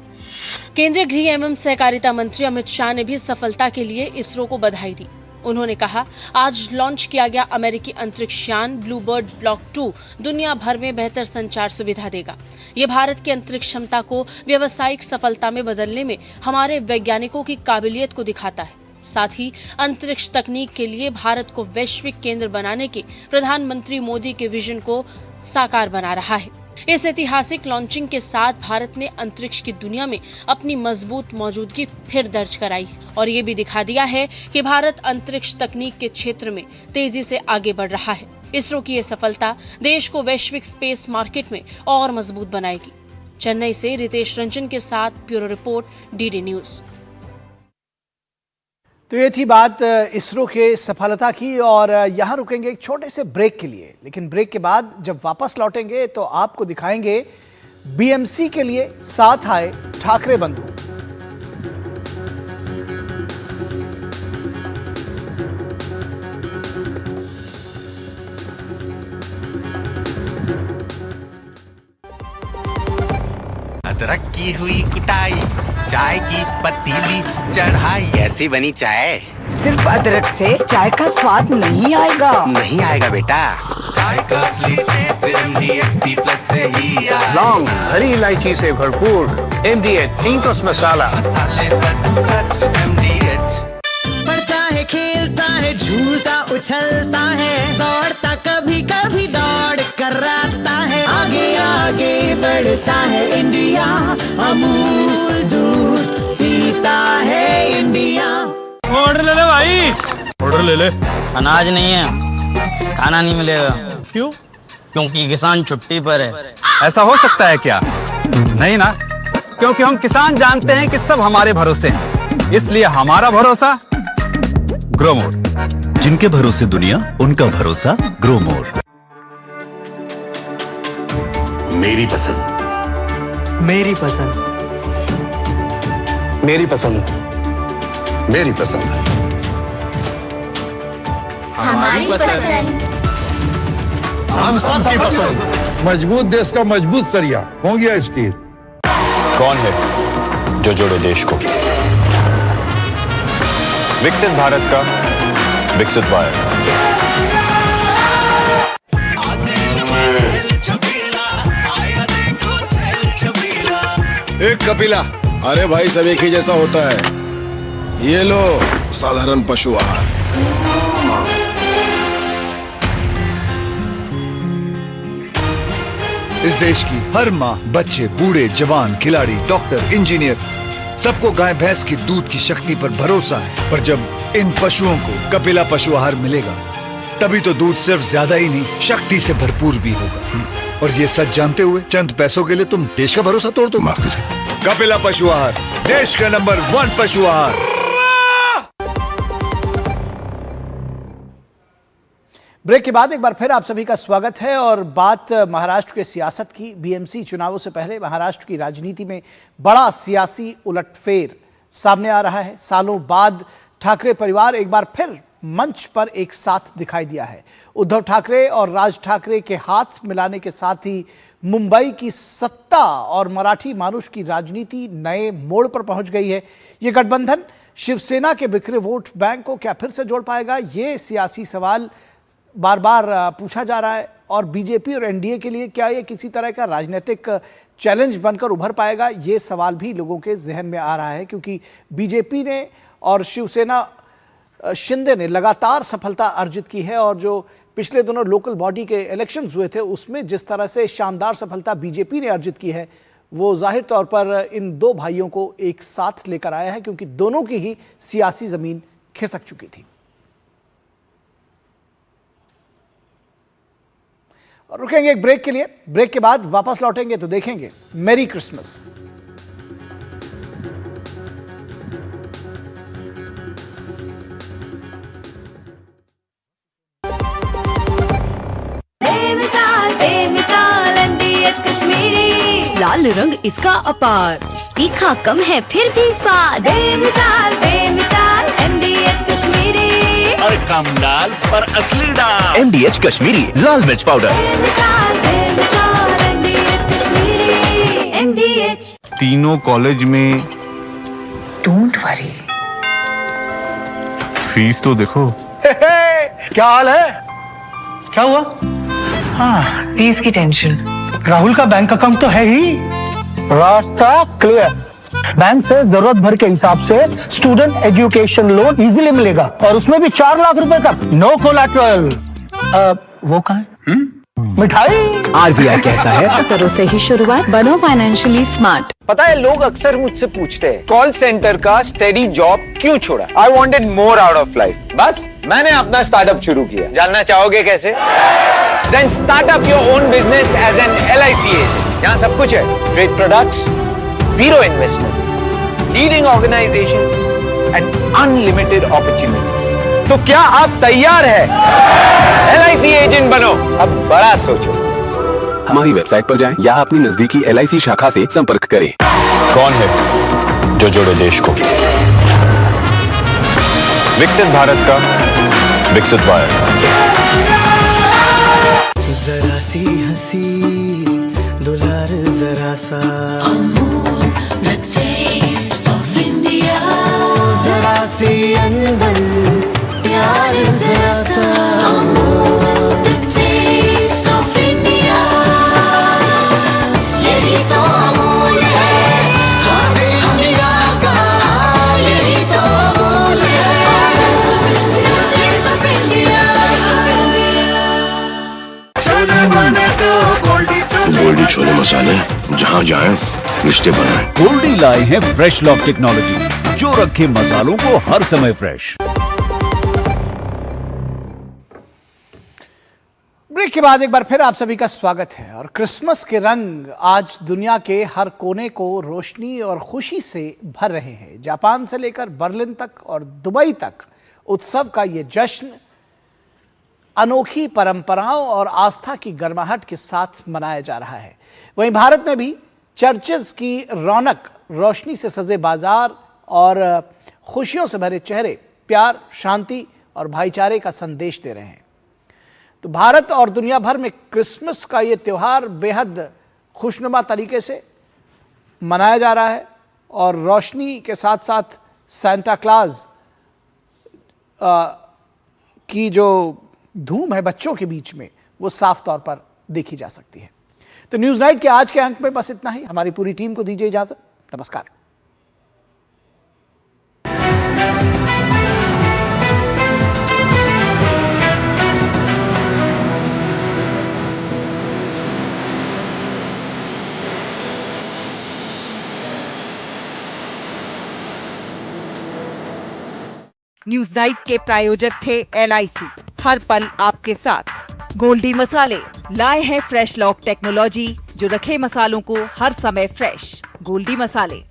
केंद्रीय गृह एवं सहकारिता मंत्री अमित शाह ने भी सफलता के लिए इसरो को बधाई दी। उन्होंने कहा, आज लॉन्च किया गया अमेरिकी अंतरिक्ष यान ब्लूबर्ड ब्लॉक 2 दुनिया भर में बेहतर संचार सुविधा देगा। ये भारत की अंतरिक्ष क्षमता को व्यावसायिक सफलता में बदलने में हमारे वैज्ञानिकों की काबिलियत को दिखाता है। साथ ही अंतरिक्ष तकनीक के लिए भारत को वैश्विक केंद्र बनाने के प्रधानमंत्री मोदी के विजन को साकार बना रहा है। इस ऐतिहासिक लॉन्चिंग के साथ भारत ने अंतरिक्ष की दुनिया में अपनी मजबूत मौजूदगी फिर दर्ज कराई है और ये भी दिखा दिया है कि भारत अंतरिक्ष तकनीक के क्षेत्र में तेजी से आगे बढ़ रहा है। इसरो की ये सफलता देश को वैश्विक स्पेस मार्केट में और मजबूत बनाएगी। चेन्नई से रितेश रंजन के साथ ब्यूरो रिपोर्ट, DD न्यूज। तो ये थी बात इसरो के सफलता की और यहाँ रुकेंगे एक छोटे से ब्रेक के लिए, लेकिन ब्रेक के बाद जब वापस लौटेंगे तो आपको दिखाएंगे BMC के लिए साथ आए ठाकरे बंधु। अदरक की हुई कुटाई, चाय की पतीली चढ़ाई, कैसी बनी चाय? सिर्फ अदरक से चाय का स्वाद नहीं आएगा। नहीं आएगा बेटा, चाय का असली टेस्ट MDHD+ से ही आएगा। लौंग, हरी इलायची से भरपूर MDH टिंकस मसाला। मसाले सच MDH। पढ़ता है, खेलता है, झूलता उछलता है, दौड़ता कभी कभी दौड़ कराता है, आगे आगे बढ़ता है इंडिया, अमूल दूध पीता है इंडिया। ऑर्डर ले ले भाई, ऑर्डर ले ले। अनाज नहीं है, खाना नहीं मिलेगा। क्यों? क्योंकि किसान छुट्टी पर है। ऐसा हो सकता है क्या? नहीं ना, क्योंकि हम किसान जानते हैं कि सब हमारे भरोसे हैं, इसलिए हमारा भरोसा ग्रोमोर। जिनके भरोसे दुनिया, उनका भरोसा ग्रोमोर। मेरी पसंद, मेरी पसंद, मेरी पसंद, मेरी पसंद। हमारी पसंद। हम सबकी पसंद। मजबूत देश का मजबूत सरिया हो गया स्टील। कौन है जो जोड़े देश को? विकसित भारत का विकसित भारत। एक कपिला। अरे भाई सब एक ही जैसा होता है। ये लो साधारण पशु आहार। इस देश की हर माँ, बच्चे, बूढ़े, जवान, खिलाड़ी, डॉक्टर, इंजीनियर, सबको गाय भैंस की दूध की शक्ति पर भरोसा है। पर जब इन पशुओं को कपिला पशु आहार मिलेगा, तभी तो दूध सिर्फ ज्यादा ही नहीं, शक्ति से भरपूर भी होगा। और ये सच जानते हुए चंद पैसों के लिए तुम देश का भरोसा तोड़ दो। माफ कीजिए। कपिला पशु आहार, देश का नंबर 1 पशु आहार। ब्रेक के बाद एक बार फिर आप सभी का स्वागत है और बात महाराष्ट्र के सियासत की। बीएमसी चुनावों से पहले महाराष्ट्र की राजनीति में बड़ा सियासी उलटफेर सामने आ रहा है। सालों बाद ठाकरे परिवार एक बार फिर मंच पर एक साथ दिखाई दिया है। उद्धव ठाकरे और राज ठाकरे के हाथ मिलाने के साथ ही मुंबई की सत्ता और मराठी मानुष की राजनीति नए मोड़ पर पहुंच गई है। ये गठबंधन शिवसेना के बिखरे वोट बैंक को क्या फिर से जोड़ पाएगा? ये सियासी सवाल बार बार पूछा जा रहा है। और बीजेपी और एनडीए के लिए क्या ये किसी तरह का राजनीतिक चैलेंज बनकर उभर पाएगा? ये सवाल भी लोगों के जहन में आ रहा है, क्योंकि बीजेपी ने और शिवसेना शिंदे ने लगातार सफलता अर्जित की है। और जो पिछले दोनों लोकल बॉडी के इलेक्शंस हुए थे, उसमें जिस तरह से शानदार सफलता बीजेपी ने अर्जित की है, वो जाहिर तौर पर इन दो भाइयों को एक साथ लेकर आया है, क्योंकि दोनों की ही सियासी जमीन खिसक चुकी थी। और रुकेंगे एक ब्रेक के लिए। ब्रेक के बाद वापस लौटेंगे तो देखेंगे मेरी क्रिसमस। बेमिसाल MDH कश्मीरी, लाल रंग इसका अपार, तीखा कम है फिर भी स्वाद। बेमिसाल MDH कश्मीरी, और कम डाल पर असली डाल। MDH कश्मीरी लाल मिर्च पाउडर। MDH। तीनों कॉलेज में डोंट वरी। फीस तो देखो। क्या हाल है? क्या हुआ? हाँ, फीस की टेंशन। राहुल का बैंक अकाउंट तो है ही। रास्ता क्लियर। बैंक से जरूरत भर के हिसाब से स्टूडेंट एजुकेशन लोन इजीली मिलेगा, और उसमें भी 4 लाख रुपए तक, नो कोलैटरल। वो कहाँ है? मिठाई। आरबीआई कहता है करो से ही शुरुआत, बनो फाइनेंशियली स्मार्ट। पता है, लोग अक्सर मुझसे पूछते हैं कॉल सेंटर का स्टेडी जॉब क्यों छोड़ा? I wanted more out of life. बस मैंने अपना स्टार्टअप शुरू किया। जानना चाहोगे कैसे? Then start up your own business as an LIC agent. यहाँ सब कुछ है, great products, zero investment, leading organization and unlimited opportunities. तो क्या आप तैयार हैं? LIC एजेंट बनो, अब बड़ा सोचो। हमारी वेबसाइट पर जाएं या अपनी नजदीकी LIC शाखा से संपर्क करें। कौन है जो जोड़े देश को? विकसित भारत का विकसित भारत। जरा सी हंसी दुलार जरा सा, जरा सी अनबन प्यार जरा सा, यही तो अमूल है स्वाद इंडिया का, यही तो अमूल है taste of India. Goldiee chole मसाले, जहाँ जाए रिश्ते बनाए। गोल्डी लाए हैं फ्रेश लॉक टेक्नोलॉजी, जो रखे मसालों को हर समय फ्रेश। ब्रेक के बाद एक बार फिर आप सभी का स्वागत है। और क्रिसमस के रंग आज दुनिया के हर कोने को रोशनी और खुशी से भर रहे हैं। जापान से लेकर बर्लिन तक और दुबई तक उत्सव का ये जश्न अनोखी परंपराओं और आस्था की गर्माहट के साथ मनाया जा रहा है। वहीं भारत में भी चर्चेस की रौनक, रोशनी से सजे बाजार और खुशियों से भरे चेहरे, प्यार, शांति और भाईचारे का संदेश दे रहे हैं। तो भारत और दुनिया भर में क्रिसमस का ये त्यौहार बेहद खुशनुमा तरीके से मनाया जा रहा है और रोशनी के साथ साथ सांता क्लॉज की जो धूम है बच्चों के बीच में वो साफ तौर पर देखी जा सकती है। तो न्यूज़ नाइट के आज के अंक में बस इतना ही। हमारी पूरी टीम को दीजिए इजाजत। नमस्कार। न्यूज नाइट के प्रायोजक थे LIC, हर पल आपके साथ। गोल्डी मसाले लाए हैं फ्रेश लॉक टेक्नोलॉजी जो रखे मसालों को हर समय फ्रेश। गोल्डी मसाले।